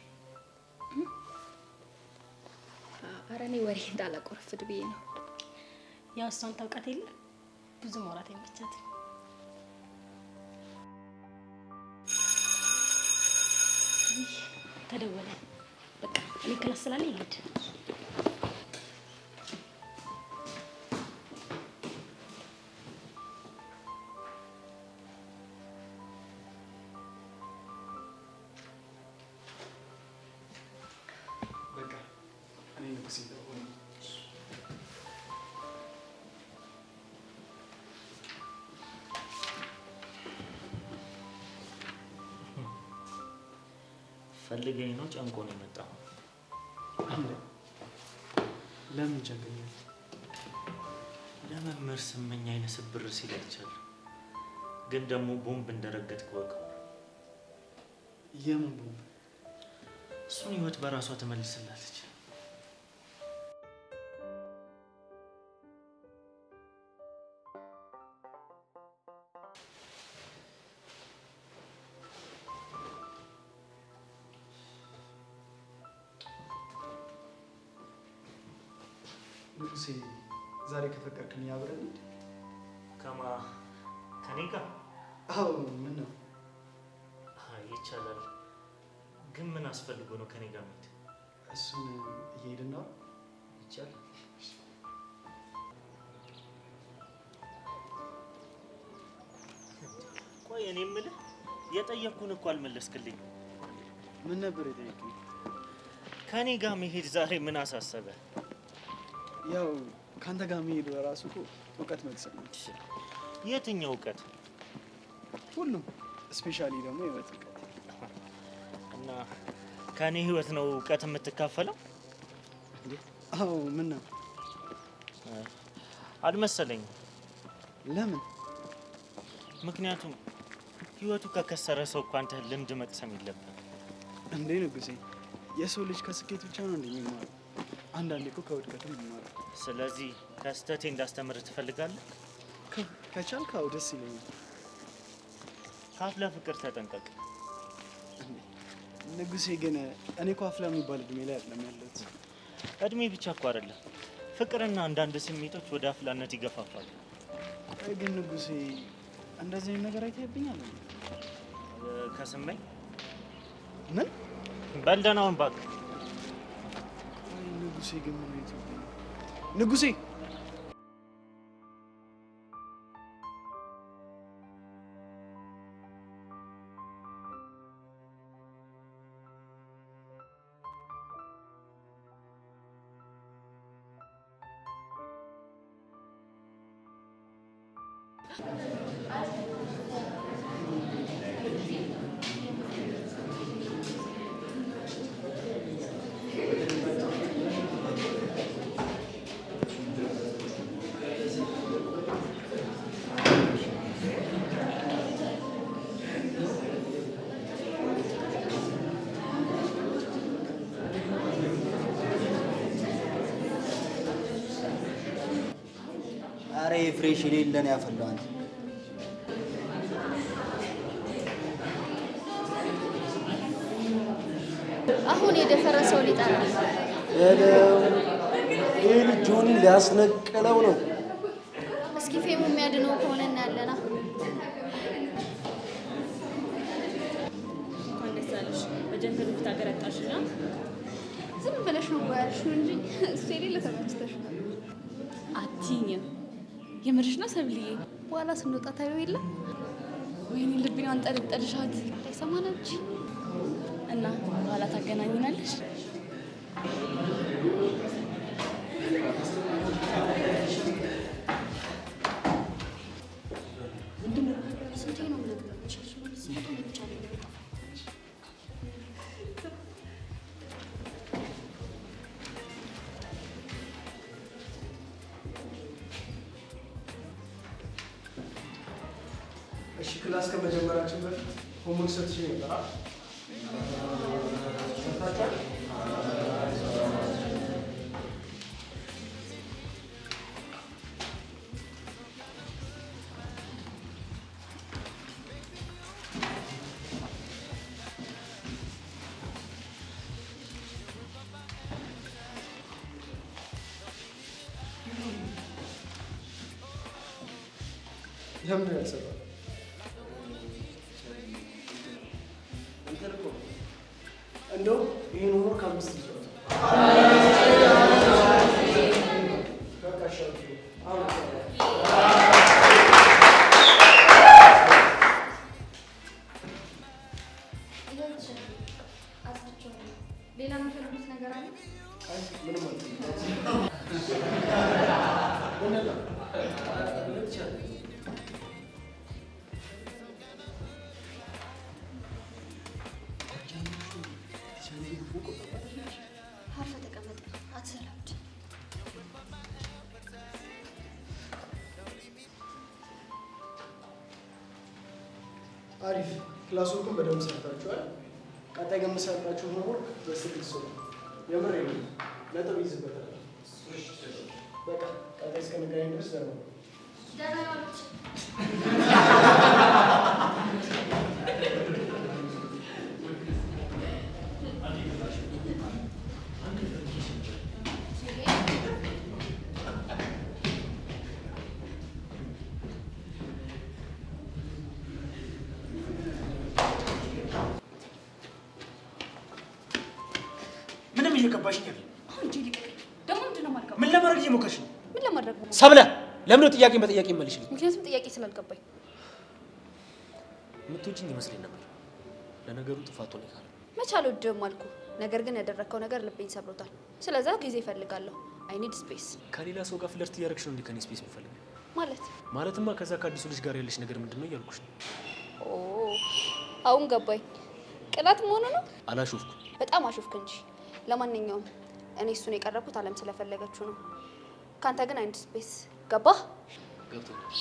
ኧረ እኔ ወሬ እንዳላቆረፍድ ብዬ ነው። ያው እሷን ታውቃት የለ ብዙ ማውራት አይመቻትም። ተደወለ። በቃ እኔ ክላስ ስላለኝ ልሂድ። በቃ እኔ ንጉሴ ደወለ። ፈልገኝ ነው ጨንቆ ነው የመጣው። ለምን ጨንቀኛል? ለመምህር ስመኝ አይነ ስብር ሲል አይቻለሁ። ግን ደግሞ ቦምብ እንደረገጥክ ወቀው። የምን ቦምብ? እሱን ህይወት በራሷ ትመልስላለች። ንጉሴ ዛሬ ከፈቀድክኝ አብረን እንሂድ። ከኔ ጋር? አዎ ምን ነው? አይ ይቻላል፣ ግን ምን አስፈልጎ ነው ከኔ ጋር መሄድ? እሱን እየሄድን ነው። ይቻላል። ቆይ እኔ የምልህ የጠየቅኩህን እኮ አልመለስክልኝ። ምን ነበር የጠየቅኝ? ከኔ ጋር መሄድ ዛሬ ምን አሳሰበ? ያው ካንተ ጋር መሄድ በራሱ እኮ እውቀት መቅሰም ነው። የትኛው እውቀት? ሁሉም፣ ስፔሻሊ ደግሞ የህይወት እውቀት። እና ከኔ ህይወት ነው እውቀት የምትካፈለው? አዎ። ምን ነው? አልመሰለኝም። ለምን? ምክንያቱም ህይወቱ ከከሰረ ሰው እኮ አንተ ልምድ መቅሰም የለብህም እንዴ ንጉሴ። የሰው ልጅ ከስኬት ብቻ ነው እንደሚማረው፣ አንዳንዴ እኮ ከውድቀትም ይማራል። ስለዚህ ከስህተቴ እንዳስተምር ትፈልጋለህ? ከቻልክ አዎ፣ ደስ ይለኛል። ከአፍላ ፍቅር ተጠንቀቅ ንጉሴ። ግን እኔ እኮ አፍላ የሚባል እድሜ ላይ አይደለም ያለሁት። እድሜ ብቻ እኮ አይደለም፣ ፍቅርና አንዳንድ ስሜቶች ወደ አፍላነት ይገፋፋሉ። ግን ንጉሴ እንደዚህ አይነት ነገር አይተህብኛል? ከስመኝ ምን በልደናውን ባክ ንጉሴ። ግን ምን አይተህብኝ ንጉሴ? አረ ፍሬሽ የሌለን ያፈላው አንተ። አሁን የደፈረሰው ሊጠራ ይሄ ልጅ ጆኒ ሊያስነቅለው ነው። እስኪ ፌሙ የሚያድነው ከሆነ እናያለና። እንኳን ደስ አለሽ። በጀንተር ብታገረጣሽና ዝም ብለሽ ነው ያልሽው እንጂ እሱ የሌለ ተመችተሽ ነው። አትይኝም። የምርሽ ነው ሰብልዬ? በኋላ ስንወጣ ታዩ የለ። ወይኔ ልቤን አንጠልጥልሻት አይሰማነች እና በኋላ ታገናኝናለሽ። ስንቴ ነው የምነግርሽ? ስንቱ ብቻ ነው የሚጠፋው። እሺ፣ ክላስ ከመጀመራችን በፊት ሆምወርክ ሰጥቼ ነበር። ለምን ያሰራል? እንደው ይሄን ሆኖ ከአምስት ይዟል። በቃ ሻው ሌላ የምፈልጉት ነገር አለ? አይ ምንም አልፈልግም። አርፈ ተቀመጥ፣ አትሰላብድ። አሪፍ ክላሱን በደንብ ሰርታችኋል። ቀጣይ ግን የምሰራችሁ ሆምወርክ በስልክ ሰው የምር ነጥብ ይዝበታል። በቃ ቀጣይ እስከምንገናኝ ድረስ ደህና ነው። ደህና ዋሉት። እየገባሽኝ አይደል? እንጂ ልቀቅ። ደግሞ ምንድነው ማልከው? ምን ለማድረግ እየሞከርሽ ነው? ምን ለማድረግ ነው? ሰብለ ለምን ነው ጥያቄን በጥያቄ መልሽልኝ? ምክንያቱም ጥያቄ ስላልገባኝ። የምትወጂኝ ይመስለኝ ነበር። ለነገሩ ጥፋቱ ነው ካለ መች አልወድህም አልኩ። ነገር ግን ያደረግከው ነገር ልቤን ሰብሮታል። ስለዛ ጊዜ እፈልጋለሁ። አይ ኒድ ስፔስ። ከሌላ ሰው ጋር ፍለርት እያደረግሽ ነው እንዴ? ከኔ ስፔስ የምፈልግ ማለትማ ከዛ ከአዲሱ ልጅ ጋር ያለሽ ነገር ምንድነው እያልኩሽ ነው። ኦ አሁን ገባኝ። ቅናት መሆኑ ነው? አላሾፍኩ። በጣም አሾፍክ እንጂ። ለማንኛውም እኔ እሱን የቀረብኩት አለም ስለፈለገችው ነው። ካንተ ግን አንድ ስፔስ ገባህ? ገብቶኛል።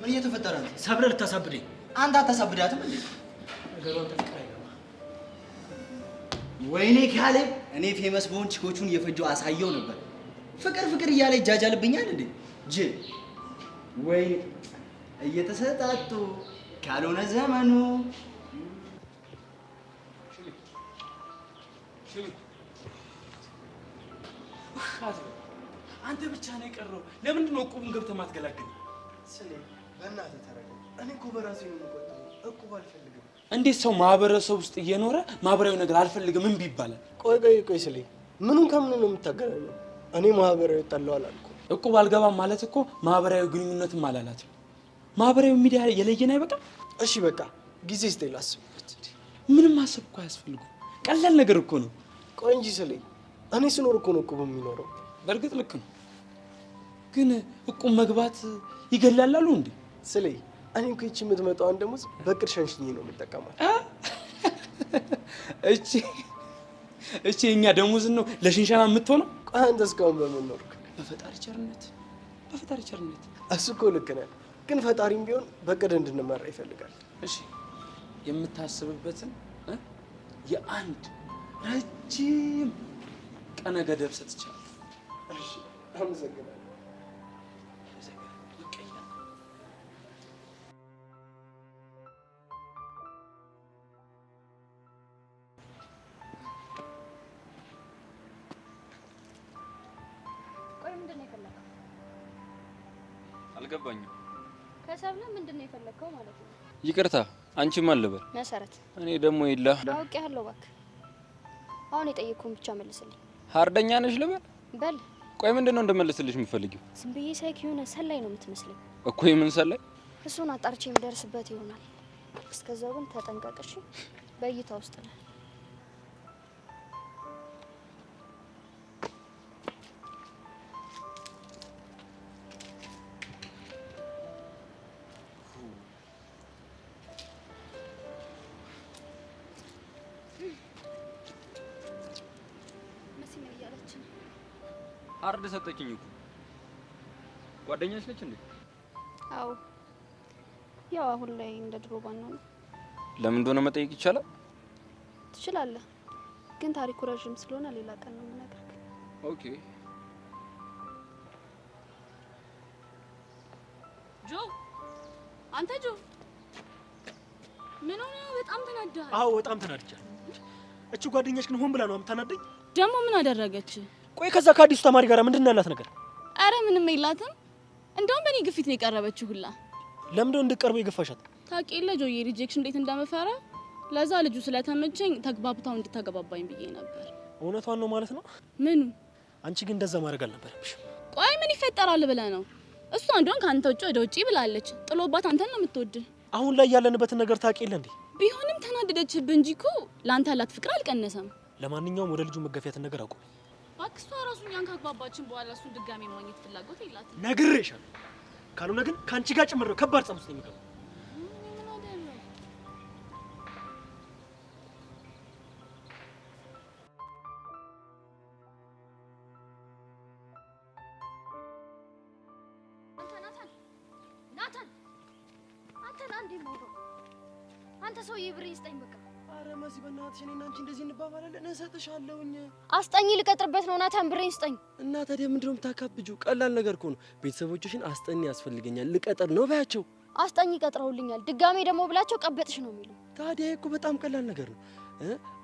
ምን እየተፈጠረ ነው? ሰብለ ልታሳብደኝ። አንተ አታሳብዳትም እንዴ? ነገሩን ተፍቅራ አይገባ። ወይኔ ካሌብ፣ እኔ ፌመስ በሆን ቺኮቹን እየፈጀው አሳየው ነበር። ፍቅር ፍቅር እያለ ይጃጃልብኛል እንዴ? ጅል ወይ እየተሰጣጡ ካልሆነ ዘመኑ አንተ ብቻ ነው የቀረው። ለምንድን ነው እቁቡን ገብተህ ማትገላግል? ስለ በእናትህ ተረጋጋ። እኔ እኮ በራሴ ነው የምቆጥበው። እቁብ አልፈልግም። እንዴት ሰው ማህበረሰብ ውስጥ እየኖረ ማህበራዊ ነገር አልፈልግም እምቢ ይባላል? ቆይ ስለ ምኑን ከምን ነው የምታገናኘው? እኔ ማህበራዊ ጠላው አላልኩም። እቁብ አልገባም ማለት እኮ ማህበራዊ ግንኙነትም አላላት። ማህበራዊ ሚዲያ የለየን አይበቃም? እሺ በቃ ጊዜ ስጠኝ ላስብበት። ምንም ማሰብ እኮ አያስፈልጉም። ቀላል ነገር እኮ ነው። ቆይ እንጂ ስለ እኔ ስኖር እኮ ነው እቁብ የሚኖረው። በእርግጥ ልክ ነው፣ ግን እቁብ መግባት ይገላላሉ እንዴ? ስለ እኔ እኮ ይቺ የምትመጣውን ደሞዝ በቅር ሸንሽኜ ነው የምጠቀማት። እቺ የኛ ደሞዝን ነው ለሽንሻና የምትሆነው? ቆይ አንተ እስካሁን በምን ኖርክ? በፈጣሪ ቸርነት። እሱ እኮ ልክ ነህ፣ ግን ፈጣሪም ቢሆን በቅድ እንድንመራ ይፈልጋል። እሺ የምታስብበትን የአንድ ረጅም ቀነ ገደብ ሰጥቻለሁ። እሺ አመሰግናለሁ። ቆይ ምንድን ነው የፈለከው? አልገባኝም። ከሰብለ ምንድን ነው የፈለከው ማለት ነው? ይቅርታ፣ አንቺ ማን ልበል? መሰረት። እኔ ደግሞ ይላ አውቄያለሁ። እባክህ አሁን የጠየቅኩህን ብቻ መልስልኝ። ሀርደኛ ነሽ ልበል? በል። ቆይ ምንድን ነው እንደመለስልሽ የምትፈልጊው? ዝም ብዬ ሳይክ የሆነ ሰላይ ነው የምትመስለኝ እኮ። የምን ሰላይ? እሱን አጣርቼ የምደርስበት ይሆናል። እስከዛው ግን ተጠንቀቅሽ፣ በእይታ ውስጥ ነህ። ሀርድ ሰጠችኝ እኮ። ጓደኛሽ ነች እንዴ? አዎ፣ ያው አሁን ላይ እንደ ድሮ ባንሆን። ለምን እንደሆነ መጠየቅ ይቻላል? ትችላለህ፣ ግን ታሪኩ ረዥም ስለሆነ ሌላ ቀን ነው የምነግርህ። ኦኬ። ጆ፣ አንተ ጆ፣ ምን ሆነ? በጣም ተናደሃል? አዎ በጣም ተናድጃለሁ። እቺ ጓደኛሽ ግን ሆን ብላ ነው የምታናደኝ። ደግሞ ምን አደረገች? ቆይ ከዛ ከአዲሱ ተማሪ ጋር ምንድን ነው ያላት ነገር? አረ ምንም የላትም። እንደውም በእኔ ግፊት ነው የቀረበችው ሁላ። ለምን ነው እንድትቀርበው የገፋሻት? ታውቂ የለ ጆዬ ሪጀክሽን እንዴት እንደምፈራ። ለዛ ልጁ ስለተመቸኝ ተግባብታው እንድታገባባኝ ብዬ ነበር። እውነቷን ነው ማለት ነው? ምኑ? አንቺ ግን እንደዛ ማድረግ አልነበረብሽ። ቆይ ምን ይፈጠራል ብለህ ነው? እሷ እንደውም ከአንተ ውጭ ወደ ውጪ ብላለች። ጥሎባት አንተን ነው የምትወድ። አሁን ላይ ያለንበትን ነገር ታውቂ የለ እንዴ? ቢሆንም ተናደደችብህ እንጂ እኮ ለአንተ ያላት ፍቅር አልቀነሰም። ለማንኛውም ወደ ልጁ መገፊያትን ነገር አቁም። እሷ ራሱ እኛን ካግባባችን በኋላ እሱን ድጋሜ ማግኘት ፍላጎት የላትም። ነግሬሻለሁ። ካልሆነ ግን ከአንቺ ጋር ጭምር ነው ከባድ ጸብ ውስጥ የሚገባው። ናታን፣ አንተ ና እንዴ ሞዶ፣ አንተ ሰውዬ ብሬ ስጠኝ በቃ። አረ መሲ በእናትሽ እኔና አንቺ እንደዚህ እንባባላለን? እሰጥሻለሁኝ። አስጠኝ፣ ልቀጥርበት ነው። ናታን ብሬን ስጠኝ። እና ታዲያ ምንድን ነው የምታካብጂው? ቀላል ነገር እኮ ነው። ቤተሰቦችሽን አስጠኝ ያስፈልገኛል ልቀጥር ነው በያቸው። አስጠኝ ቀጥረውልኛል። ድጋሜ ደግሞ ብላቸው ቀበጥሽ ነው የሚሉ። ታዲያ እኮ በጣም ቀላል ነገር ነው።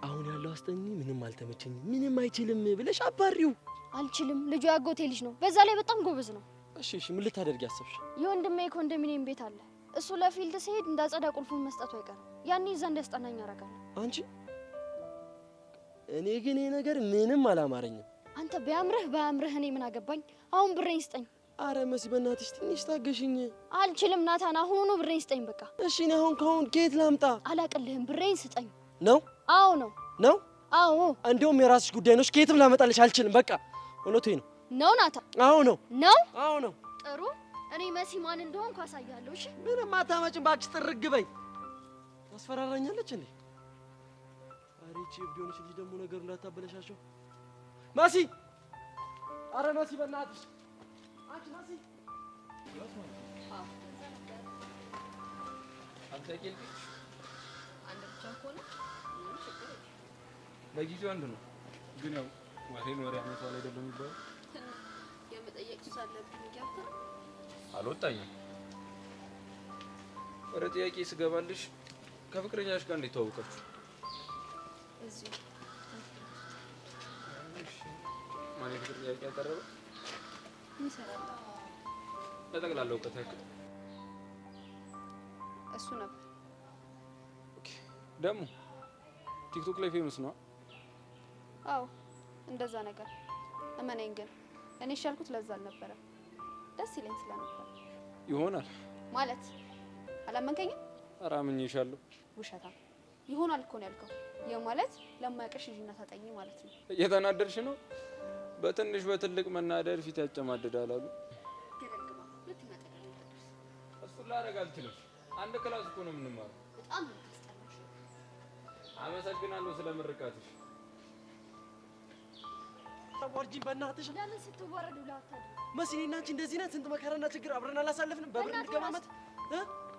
አሁን ያለው አስጠኝ ምንም አልተመቸኝም፣ ምንም አይችልም ብለሽ አባሪው። አልችልም፣ ልጁ ያጎቴ ልጅ ነው። በዛ ላይ በጣም ጎበዝ ነው። እሺ ምን ልታደርጊ አሰብሽ? የወንድሜ ኮንዶሚኒየም ቤት አለ። እሱ ለፊልድ ሲሄድ እንዳጸዳ ቁልፉን መስጠቱ አይቀርም። ያኔ እዛ እንዲያስጠናኝ አደርጋለሁ። አንቺ እኔ ግን ይሄ ነገር ምንም አላማረኝም። አንተ ባያምርህ እኔ ምን አገባኝ? አሁን ብሬን ስጠኝ። አረ መሲ በእናትሽ ትንሽ ታገሽኝ። አልችልም ናታን፣ አሁኑኑ ብሬን ስጠኝ በቃ። እሺ እኔ አሁን ከየት ላምጣ? አላቅልህም፣ ብሬን ስጠኝ። ነው? አዎ ነው። ነው? አዎ። እንደውም የራስሽ ጉዳይ ነው። ከየትም ላመጣልሽ አልችልም። በቃ እውነቴን ነው። ነው ናታን? አዎ ነው። ነው? አዎ ነው። ጥሩ፣ እኔ መሲ ማን እንደሆንኩ አሳያለሁ። እሺ ምንም አታመጭም እባክሽ። ጥርግ በይ። ታስፈራራኛለች እንዴ? አሬ እቺ እብድ የሆነች ልጅ ደግሞ ነገሩ እንዳታበለሻቸው። መሲ! አረ መሲ በእናትሽ አንቺ መሲ! አንተ ቄልጤ አንድ ብቻ ከሆነ ችግር የለም። ለጊዜው አንድ ነው፣ ግን ያው ወሬን ወሬ አመጣው ላይ አይደለም የሚባለው። የመጠየቅ ሳለብኝ ያፈራ አልወጣኝም። ወደ ጥያቄ ስገባልሽ ከፍቅረኛሽ ጋር እንዴት ተዋወቃችሁ? እዚሁ ማን የፍቅር ጥያቄ ያቀረበ? ይሰራል። ለጠቅላላ እውቀት ያክል እሱ ነበር። ደግሞ ቲክቶክ ላይ ፌመስ ነው። አዎ እንደዛ ነገር እመነኝ። ግን እኔ ሻልኩት ለዛ አልነበረም፣ ደስ ይለኝ ስለነበር ይሆናል ማለት። አላመንከኝም? ኧረ አምኜሻለሁ። ውሸታም ይሆናል እኮ ነው ያልከው። ይሄ ማለት ለማያውቅሽ ልጅና ታጠኝ ማለት ነው። እየተናደድሽ ነው። በትንሽ በትልቅ መናደድ ፊት ያጨማድዳል አሉ። ገደልግባ ሁለተኛ ጠቅላይ እሱን ላደርግ አልችልም። አንድ ክላስ እኮ ነው የምንማረው። በጣም ነው ታስጠላሽ። አመሰግናለሁ ስለ ምርቃትሽ። ተወርጂኝ በእናትሽ። ለምን ስትወረዱ ላታድሩ? መሲ እኔና አንቺ እንደዚህ ነን። ስንት መከራና ችግር አብረን አላሳለፍንም? በብር እንገማመት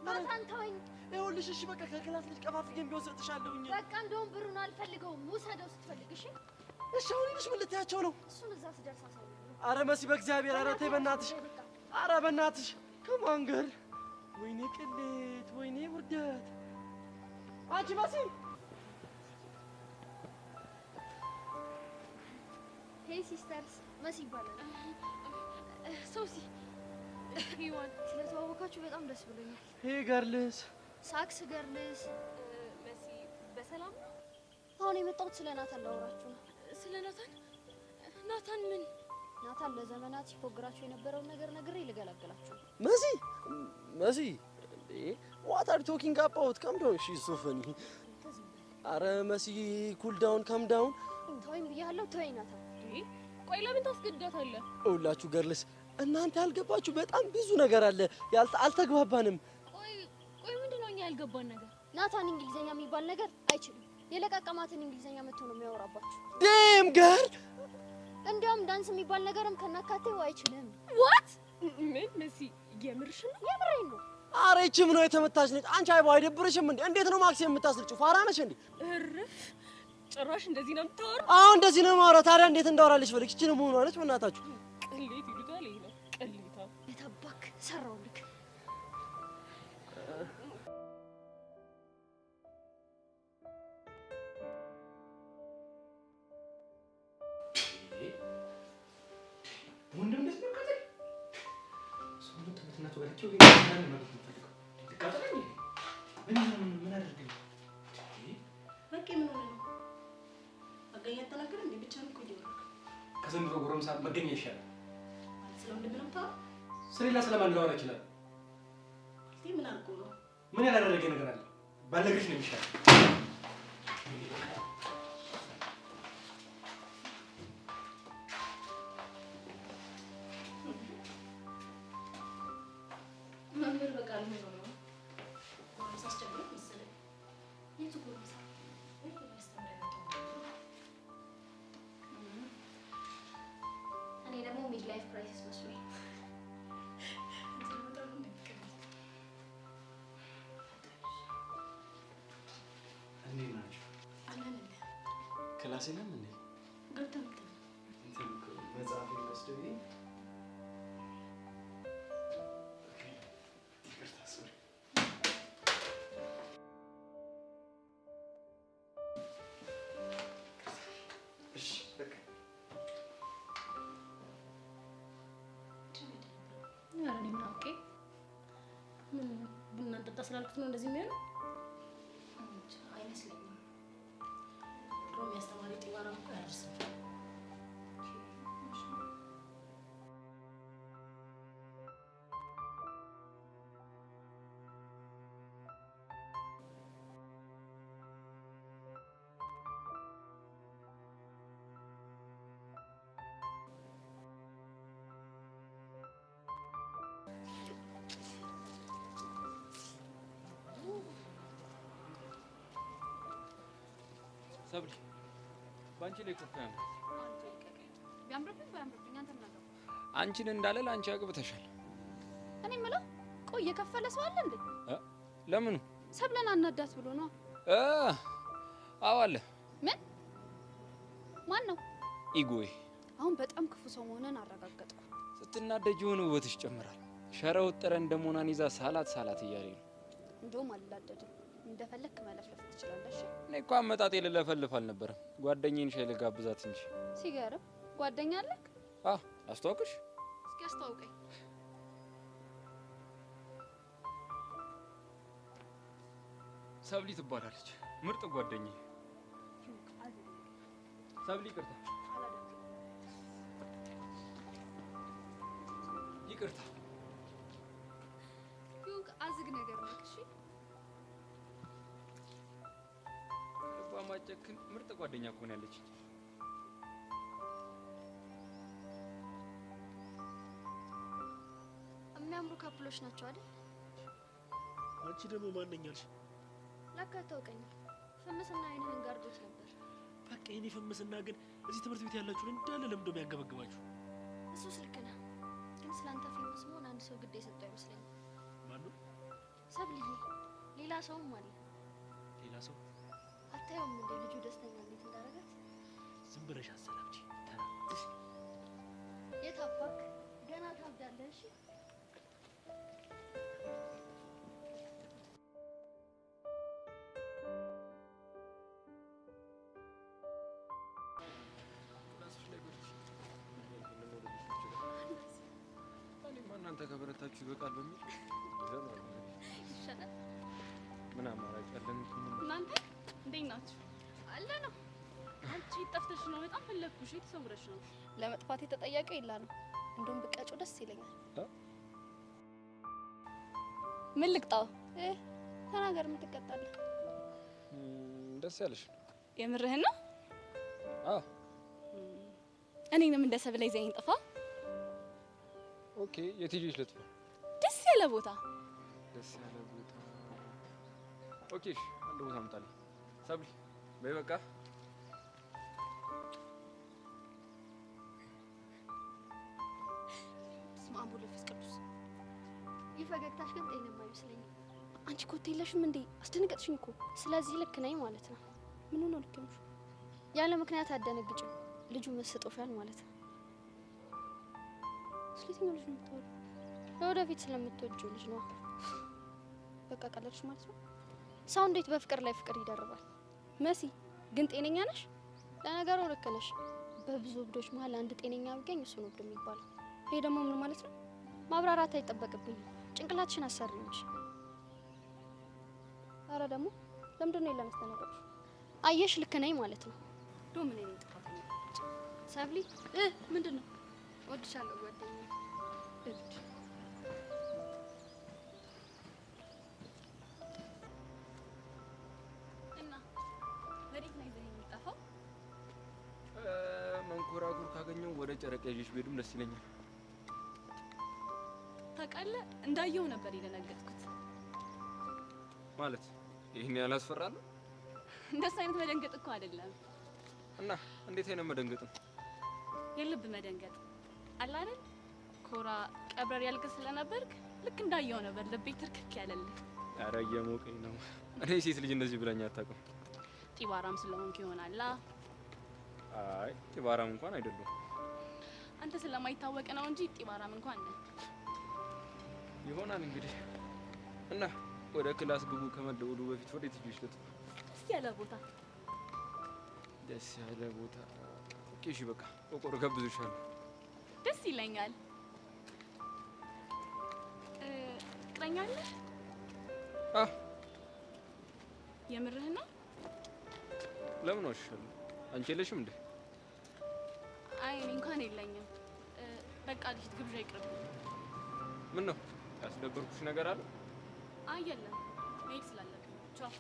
ናታን ተወኝ። ይኸውልሽ እሺ በቃ ከክላስ ልጅ ቀፋፍዬም ቢሆን ሰጥሻለሁኝ። በቃ እንደውም ብሩን አልፈልገውም፣ ውሰደው ስትፈልግ። እሺ እሺ አሁን ይልሽ ምን ልትያቸው ነው? እሱን እዛ ስደርስ አሳየው። አረ መሲ በእግዚአብሔር፣ አረ ተይ በእናትሽ፣ አረ በእናትሽ ከማን ጋር? ወይኔ ቅሌት፣ ወይኔ ውርደት። አንቺ መሲ! ሄይ ሲስተርስ፣ መሲ ይባላል። ሶሲ ሂዋን፣ ስለተዋወቃችሁ በጣም ደስ ብሎኛል። ሄይ ገርልስ፣ ሳክስ ገርልስ። መሲ በሰላም ነው? አሁን የመጣሁት ስለ ናታን ላወራችሁ ነው። ስለ ናታን? ናታን ምን? ናታን ለዘመናት ሲፎግራችሁ የነበረውን ነገር ነግሬ ልገላገላችሁ ነው። መሲ መሲ፣ what are you talking about? come down, she's so funny. አረ መሲ ኩል ዳውን፣ ካም ዳውን። ተወኝ ብያለሁ፣ ተወኝ ናታን። ቆይ ለምን ታስገድዳታለህ? ሁላችሁ ገርልስ እናንተ ያልገባችሁ በጣም ብዙ ነገር አለ። አልተግባባንም። ቆይ ምንድነው እኛ ያልገባን ነገር? ናታን እንግሊዘኛ የሚባል ነገር አይችልም። የለቃቀማትን እንግሊዘኛ መጥቶ ነው የሚያወራባችሁ። ዴም ገርል፣ እንዲያውም ዳንስ የሚባል ነገርም ከናካቴው አይችልም። ዋት? ምን መሲ? የምርሽ ነው? የምሬን ነው። አረ ይቺ ምን ነው የተመታች ነች? አንቺ አይባ አይደብርሽም እንዴ? እንዴት ነው ማክስ የምታስልጪው? ፋራ ነሽ እንዴ? እርፍ! ጭራሽ እንደዚህ ነው የምታወራው? አዎ እንደዚህ ነው የማወራው። ታዲያ እንዴት እንዳወራልሽ ፈልግሽ? እቺ ነው መሆኗ ነች። በእናታችሁ ቅሌት ይሉታል። ይሄ ነው ቅሌታ። የታባክ ሰራውልክ። ወንድም እንደዚህ ነው ካተል ሰው ተመትናቱ ጋርቸው ግን ማን ነው የምትፈልገው? ተቃጠለኝ ምን አድርገኝ? በቃ ምን ሆነ ነው አገኘ ተናገረ እንዴ? ብቻ ነው ቆይ ነው ከዘንድሮ ጎረምሳ መገኘ ይሻላል። ስለ ወንድም ነው ታው ስለሌላ ስለማን ላወራ ይችላል? ምን አድርጎ ነው? ምን ያላደረገ ነገር አለ? ባለግሽ ነው የሚሻለው። መምህር በቃ ምን ሆነ ነው? ጎረምሳ አስቸግሮ መሰለኝ። የቱ ጎረምሳ? እኔ ደግሞ ሚድ ላይፍ ክራይሲስ መስሎኝ እንዴት ናችሁ? ክላስ የለም እንዴ? ገብተን እንትን መጽሐፍ ይመስደው ስላልኩት ነው እንደዚህ የሚሆነው? አይመስለኝም። ድሮም ያስተማሪ ጢባራ እኮ አያደርስም። ሰብሊ ባንቺ ላይ ኮካ ያምራል። ቢያምርብኝ ባያምርብኝ አንተ ምን አገባህ? አንቺን እንዳለ ለአንቺ አግብተሻል። እኔ የምለው ቆይ የከፈለ ሰው አለ እንዴ? ለምኑ? ሰብለን አናዳት ብሎ ነው። አዎ አለ። ምን? ማን ነው? ኢጎዬ። አሁን በጣም ክፉ ሰው መሆንን አረጋገጥኩ። ስትናደጅ የሆነ ውበትሽ ይጨምራል። ሸራ ወጠረ እንደሞናን ይዛ ሳላት ሳላት እያለኝ ነው። እንደውም አልላደድም። እንደፈለክ መለፍለፍ ትችላለሽ። እኔ እኮ አመጣጤ ልለፈልፍ አልነበረም፣ ጓደኛዬን ሻይ ልጋብዛት እንጂ። ሲገርም ጓደኛ አለክ? አስተዋውቅሽ? እስኪ አስተዋውቀኝ። ሰብሊ ትባላለች፣ ምርጥ ጓደኛዬ። ሰብሊ ይቅርታ፣ ይቅርታ። ዩክ አዝግ ነገር ነክ። እሺ ልባ ማጨክን ምርጥ ጓደኛ እኮ ነው ያለች። የሚያምሩ ካፕሎች ናቸው አይደል? አንቺ ደግሞ ማንኛልሽ? ለካ አታውቀኝም። ፍምስና አይንህን ጋርዶት ነበር። በቃ የኔ ፍምስና ግን እዚህ ትምህርት ቤት ያላችሁን እንዳለ ለምዶ የሚያገበግባችሁ። እሱስ ልክ ነህ፣ ግን ስላንተ ፌመስ መሆን አንድ ሰው ግድ የሰጠው አይመስለኝም። ማነው? ሰብልዬ። ሌላ ሰውም አለ። ሌላ ሰው? አታየውም እንዴ ልጁ ደስተኛ እንዴት እንዳደረጋት? ዝም ብለሽ አሰላምጪ። የት አባክ ገና ታብዳለህ። እሺ እናንተ ከበረታችሁ ይበቃል በሚል ይሻላል። ምን አማራጭ አለን? እናንተ እንዴት ናችሁ? አለ ነው። አንቺ ጠፍተሽ ነው። በጣም ፈለግኩሽ። የተሰውረሽ ነው። ለመጥፋት የተጠያቀው ይላ ነው። እንደውም ብቀጭው ደስ ይለኛል። ምን ልቅጣው? ተናገር። ምን ትቀጣለህ? ደስ ያለሽ? የምርህን ነው? አዎ። እኔንም እንደ ሰብለ ይዘኸኝ ጥፋ። ኦኬ። የት ሄጄሽ ልጥፋ? ደስ ያለ ቦታ። ደስ ያለ ቦታ። ኦኬ። እሺ፣ አንድ ቦታ አምጣልኝ። ሰብሊ በይ በቃ። ስማ አቡ ለፍስ ቅዱስ። ይፈገግታሽ ግን ጤናማ አይመስለኝም። አንቺ ኮቴ የለሽም እንዴ? አስደነገጥሽኝ እኮ። ስለዚህ ልክ ነኝ ማለት ነው። ምን ነው ልክ ነሽ? ያለ ምክንያት አደነግጭም። ልጁ መስጦሻል ማለት ነው። ስለዚህ ልጅ ነው የምታወሪው? ለወደፊት ስለምትወጂው ልጅ ነው። በቃ ቀለልሽ ማለት ነው። ሰው እንዴት በፍቅር ላይ ፍቅር ይደርባል? መሲ ግን ጤነኛ ነሽ? ለነገሩ ልክ ነሽ። በብዙ እብዶች መሀል አንድ ጤነኛ ቢገኝ እሱ ነው እብድ የሚባለው። ይሄ ደግሞ ምን ማለት ነው? ማብራራት አይጠበቅብኝም። ጭንቅላትሽን አሰሪው እንጂ። አረ ደግሞ ለምንድን ነው ለማስተናገድሽ? አየሽ ልክ ነኝ ማለት ነው። ዶም ነኝ ጥፋተኛ። ሰብሊ ምንድን ነው? ወድሻለሁ ጓደኛዬ። እብድ እና ወዴት ነው ይዘኸኝ የምጠፋው? መንኮራኩር ካገኘው ወደ ጨረቃ ይዤሽ ብሄድም ደስ ይለኛል። ታውቃለህ፣ እንዳየው ነበር የደነገጥኩት። ማለት ይሄን ያላስፈራለሁ? እንደሱ አይነት መደንገጥ እኮ አይደለም። እና እንዴት አይነት መደንገጥ ነው? የልብ መደንገጥ አለ አይደል? ኮራ ቀብረር ያልክ ስለነበርክ ልክ እንዳየው ነበር ልቤ ትርክክ ያለልህ። ኧረ እየሞቀኝ ነው። እኔ ሴት ልጅ እንደዚህ ብላኝ አታውቅም። ጢባራም ስለሆንክ ይሆናል። አይ ጢባራም እንኳን አይደለም። አንተ ስለማይታወቅ ነው እንጂ ጢባራም እንኳን ነህ። ይሆናል እንግዲህ። እና ወደ ክላስ ግቡ ከመደወሉ በፊት ወዴት ይዤሽ ልጥፋ? ደስ ያለ ቦታ። ደስ ያለ ቦታ። ኦኬ እሺ በቃ ቆቆሮ ጋብዝሻለሁ። ደስ ይለኛል። ፍቅረኛ አለህ? የምርህ ነው? ለምን ዋሽሻለሁ? አንቺ የለሽም እንዴ? አይ እኔ እንኳን የለኝም። በቃ ልጅ ግብዣ ይቅርብ። ምን ነው ያስደበርኩሽ ነገር አለ? አይ የለም፣ መሄድ ስላለብኝ። ቻው።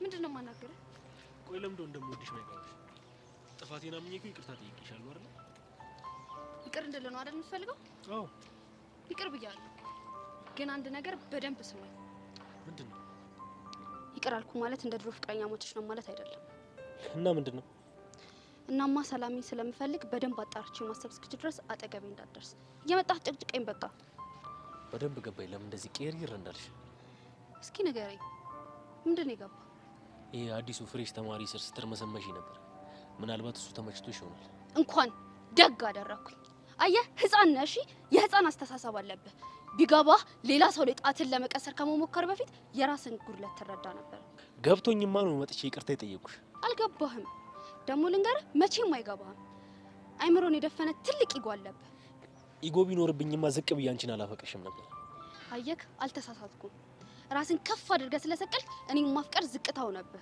ምንድን ነው የማናገረው? ቆይ ለምንድነው እንደምወድሽ ማይገባሽ? ጥፋቴን አምኜ እኮ ይቅርታ ጠይቄሻለሁ አይደል? ይቅር እንድል ነው አይደል የምትፈልገው? አዎ ይቅር ብያለሁ። ግን አንድ ነገር በደንብ ስማኝ። ምንድን ነው? ይቅር አልኩ ማለት እንደ ድሮ ፍቅረኛሞች ነው ማለት አይደለም። እና ምንድን ነው? እናማ ሰላሜን ስለምፈልግ በደንብ አጣርቼ ማሰብ እስክችል ድረስ አጠገቤ እንዳትደርስ። እየመጣህ ጨቅጭቀኝ በቃ። በደንብ ገባኝ። ለምን እንደዚህ ቄሪር እንዳልሽ? እስኪ ንገረኝ፣ ምንድን ነው የገባ? ይሄ አዲሱ ፍሬሽ ተማሪ ስር ስትርመሰመሽ ነበር። ምናልባት እሱ ተመችቶሽ ይሆናል። እንኳን ደግ አደረኩኝ። አየህ ህፃን ነህ። እሺ የህፃን አስተሳሰብ አለብህ። ቢገባህ ሌላ ሰው ላይ ጣትን ለመቀሰር ከመሞከር በፊት የራስን ጉድለት ትረዳ ነበር። ገብቶኝማ ነው መጥቼ ይቅርታ የጠየቁሽ። አልገባህም? ደግሞ ልንገርህ፣ መቼም አይገባህም። አይምሮን የደፈነ ትልቅ ኢጎ አለብህ። ኢጎ ቢኖርብኝማ ዝቅ ብዬ አንቺን አላፈቅርሽም ነበር። አየክ፣ አልተሳሳትኩም። ራስን ከፍ አድርገህ ስለሰቀልክ እኔን ማፍቀር ዝቅታው ነበር።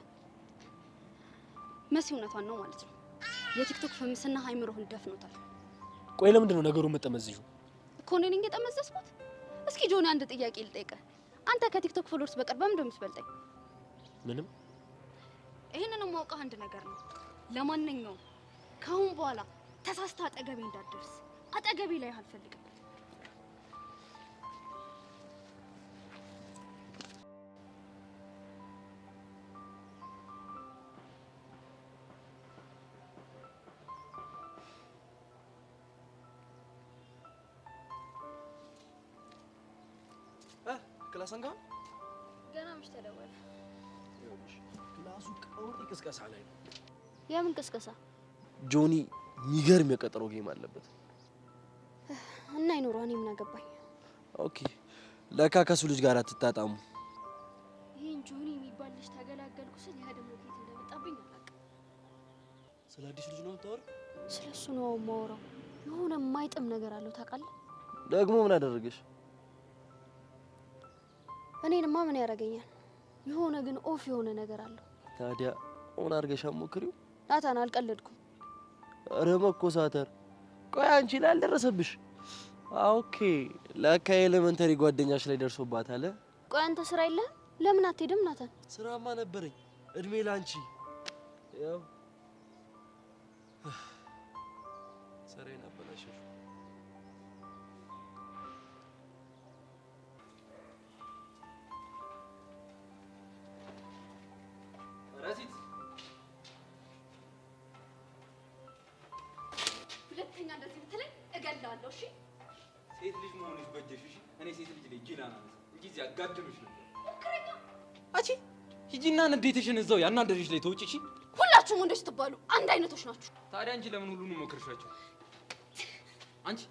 መሲ እውነቷን ነው ማለት ነው። የቲክቶክ ፍምስና አይምሮህን ደፍኖታል። ቆይ ለምንድን ነው ነገሩን የምጠመዝዡ? እኮ እኔ ነኝ የጠመዘዝኩት። እስኪ ጆኒ አንድ ጥያቄ ልጠይቅህ። አንተ ከቲክቶክ ፎሎወርስ በቀር በምን እንደምትበልጠኝ? ምንም። ይሄንን ማውቀው አንድ ነገር ነው። ለማንኛውም ከአሁን በኋላ ተሳስታ አጠገቤ እንዳትደርስ። አጠገቤ ላይ አልፈልግም። ክላስ አንጋ ገና ምሽ ተደወለ። ክላሱ ቀውጢ ቅስቀሳ ላይ ነው። የምን ቅስቀሳ? ጆኒ የሚገርም የቀጠሮ ጌም አለበት እና ይኖረው። እኔ ምን አገባኝ? ኦኬ ለካ ከሱ ልጅ ጋር አትጣጣሙ። ይሄን ጆኒ የሚባል ልጅ ተገላገልኩ ስል ያ ደግሞ ከየት እንደመጣብኝ አላውቅም። ስለ አዲስ ልጅ ነው የምታወራው? ስለሱ ነው የማወራው። የሆነ የማይጥም ነገር አለው ታውቃለህ? ደግሞ ምን አደረገሽ? እኔንማ ምን ያደርገኛል? የሆነ ግን ኦፍ የሆነ ነገር አለው። ታዲያ ኦን አድርገሽ ሞክሪው። ናታን አልቀለድኩም። ኧረ መኮሳተር። ቆይ አንቺ ላይ አልደረሰብሽ? ኦኬ ለካ ኤሌመንተሪ ጓደኛሽ ላይ ደርሶባታል። ቆይ አንተ ስራ የለህም? ለምን አትሄድም ናታን? ስራማ ነበረኝ። እድሜ ላንቺ። ያው ስራዬን አበላሸሽ። ረሲት ሁለተኛ እንደዚህ ብትለኝ እገላለሁ። እሺ ሴት ልጅ መሆንሽ በጀሽ። እሺ እኔ ሴት ልጅ ላይ ጅላና ነው እንጂ እዚህ አጋድምሽ ነበር። ሞክረኛ አቺ ሂጂና ንዴትሽን እዛው ያናደድሽ ላይ ተውጪ። እሺ ሁላችሁም ወንዶች ስትባሉ አንድ አይነቶች ናችሁ። ታዲያ አንቺ ለምን ሁሉንም ሞክርሻቸው? አንቺ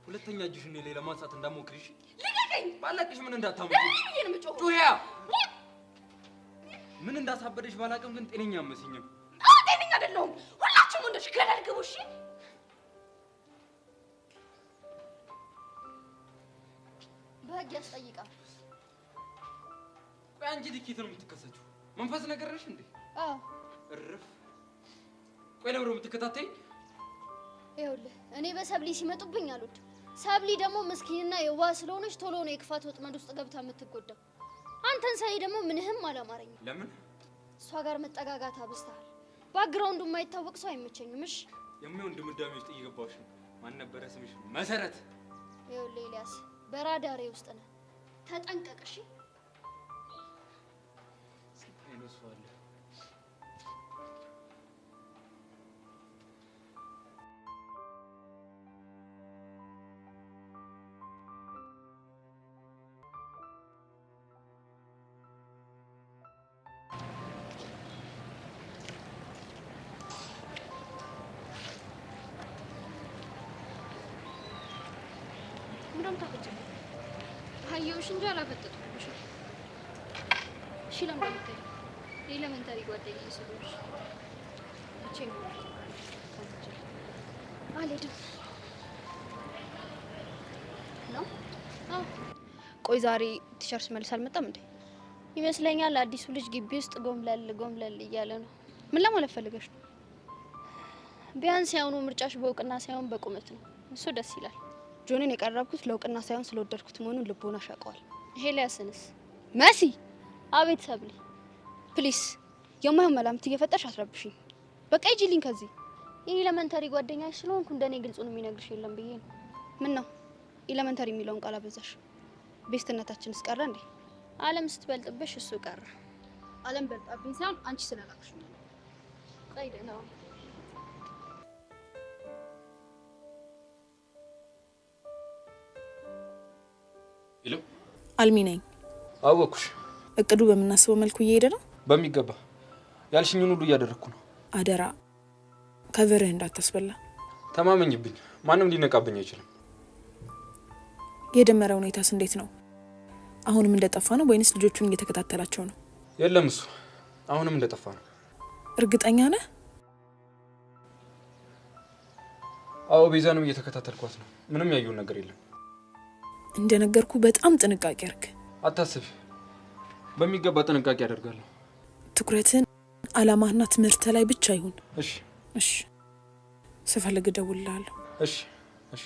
ሁለተኛ እጅሽን እኔ ላይ ለማንሳት እንዳትሞክሪ። እሺ ልቀቀኝ። ባላቅሽ ምን እንዳታሞክሪ። ለምን የምጮኸው? ጩኸያ ምን እንዳሳበደሽ ባላቅም ግን ጤነኛ መስኝም። ጤነኛ አይደለሁም። ሁላችሁም ወንዶች ገደል ግቡ። እሺ በህግ ያስጠይቃል። ቆይ አንቺ ልኬት ነው የምትከሰችው? መንፈስ ነገር ነሽ እንዴ? አዎ እርፍ። ቆይ ለምን ነው የምትከታተይኝ? ይኸውልህ እኔ በሰብሊ ሲመጡብኝ አልወድም። ሰብሊ ደግሞ ምስኪንና የዋህ ስለሆነች ቶሎ ነው የክፋት ወጥመድ ውስጥ ገብታ የምትጎዳው። አንተን ሳይ ደግሞ ምንህም አላማረኝም። ለምን? እሷ ጋር መጠጋጋት አብዝተሃል። ባክግራውንዱ የማይታወቅ ሰው አይመቸኝም። እሺ የሚሆን ድምዳሜ ውስጥ እየገባሽ ነው። ማን ነበረ ስምሽ? መሰረት። ይኸውልህ ኤልያስ በራዳሬ ውስጥ ነህ፣ ተጠንቀቅ። እሺ አይነሷል። ምንም ታፈጭ አየሁሽ እንጂ አላፈጠጥኩሽ። እሺ ለምን እንደምታይ ኤሌመንታሪ ጓደኛዬ ስለሆንሽ ብቻዬን አልሄድም ነው። አዎ ቆይ ዛሬ ቲሸርት መልስ አልመጣም እንዴ? ይመስለኛል አዲሱ ልጅ ግቢ ውስጥ ጎምለል እያለ ነው። ምን ለማለት ፈልገሽ ነው? ቢያንስ ያሁኑ ምርጫሽ በእውቅና ሳይሆን በቁመት ነው። እሱ ደስ ይላል። ጆንን የቀረብኩት ለእውቅና ሳይሆን ስለወደድኩት መሆኑን ልቦናሽ ያውቀዋል። ኤልያስንስ? መሲ! አቤት ሰብሊ፣ ፕሊስ የማይሆን መላምት እየፈጠርሽ አትረብሽኝ። በቃ ሂጂልኝ ከዚህ። የኤሌመንታሪ ጓደኛሽ ስለሆንኩ እንደኔ ግልጹን የሚነግርሽ የለም ብዬ ነው። ምን ነው ኤሌመንታሪ የሚለውን ቃል አበዛሽ? ቤስትነታችንስ ቀረ እንዴ? ዓለም ስትበልጥብሽ እሱ ቀረ። ዓለም በልጣብኝ ሳይሆን አንቺ ስለላክሽ ነው። ቆይ ደህና ሄሎ፣ አልሚ ነኝ። አወኩሽ። እቅዱ በምናስበው መልኩ እየሄደ ነው? በሚገባ ያልሽኝን ሁሉ እያደረግኩ ነው። አደራ ከቨርህ እንዳታስበላ። ተማመኝብኝ፣ ማንም ሊነቃብኝ አይችልም። የደመረ ሁኔታስ እንዴት ነው? አሁንም እንደጠፋ ነው ወይንስ ልጆቹን እየተከታተላቸው ነው? የለም፣ እሱ አሁንም እንደጠፋ ነው። እርግጠኛ ነህ? አዎ፣ ቤዛንም እየተከታተልኳት ነው። ምንም ያየውን ነገር የለም። እንደነገርኩ በጣም ጥንቃቄ አድርግ። አታስቢ፣ በሚገባ ጥንቃቄ አደርጋለሁ። ትኩረትን አላማና ትምህርት ላይ ብቻ ይሁን። እሺ፣ እሺ። ስፈልግ እደውልልሃለሁ። እሺ፣ እሺ።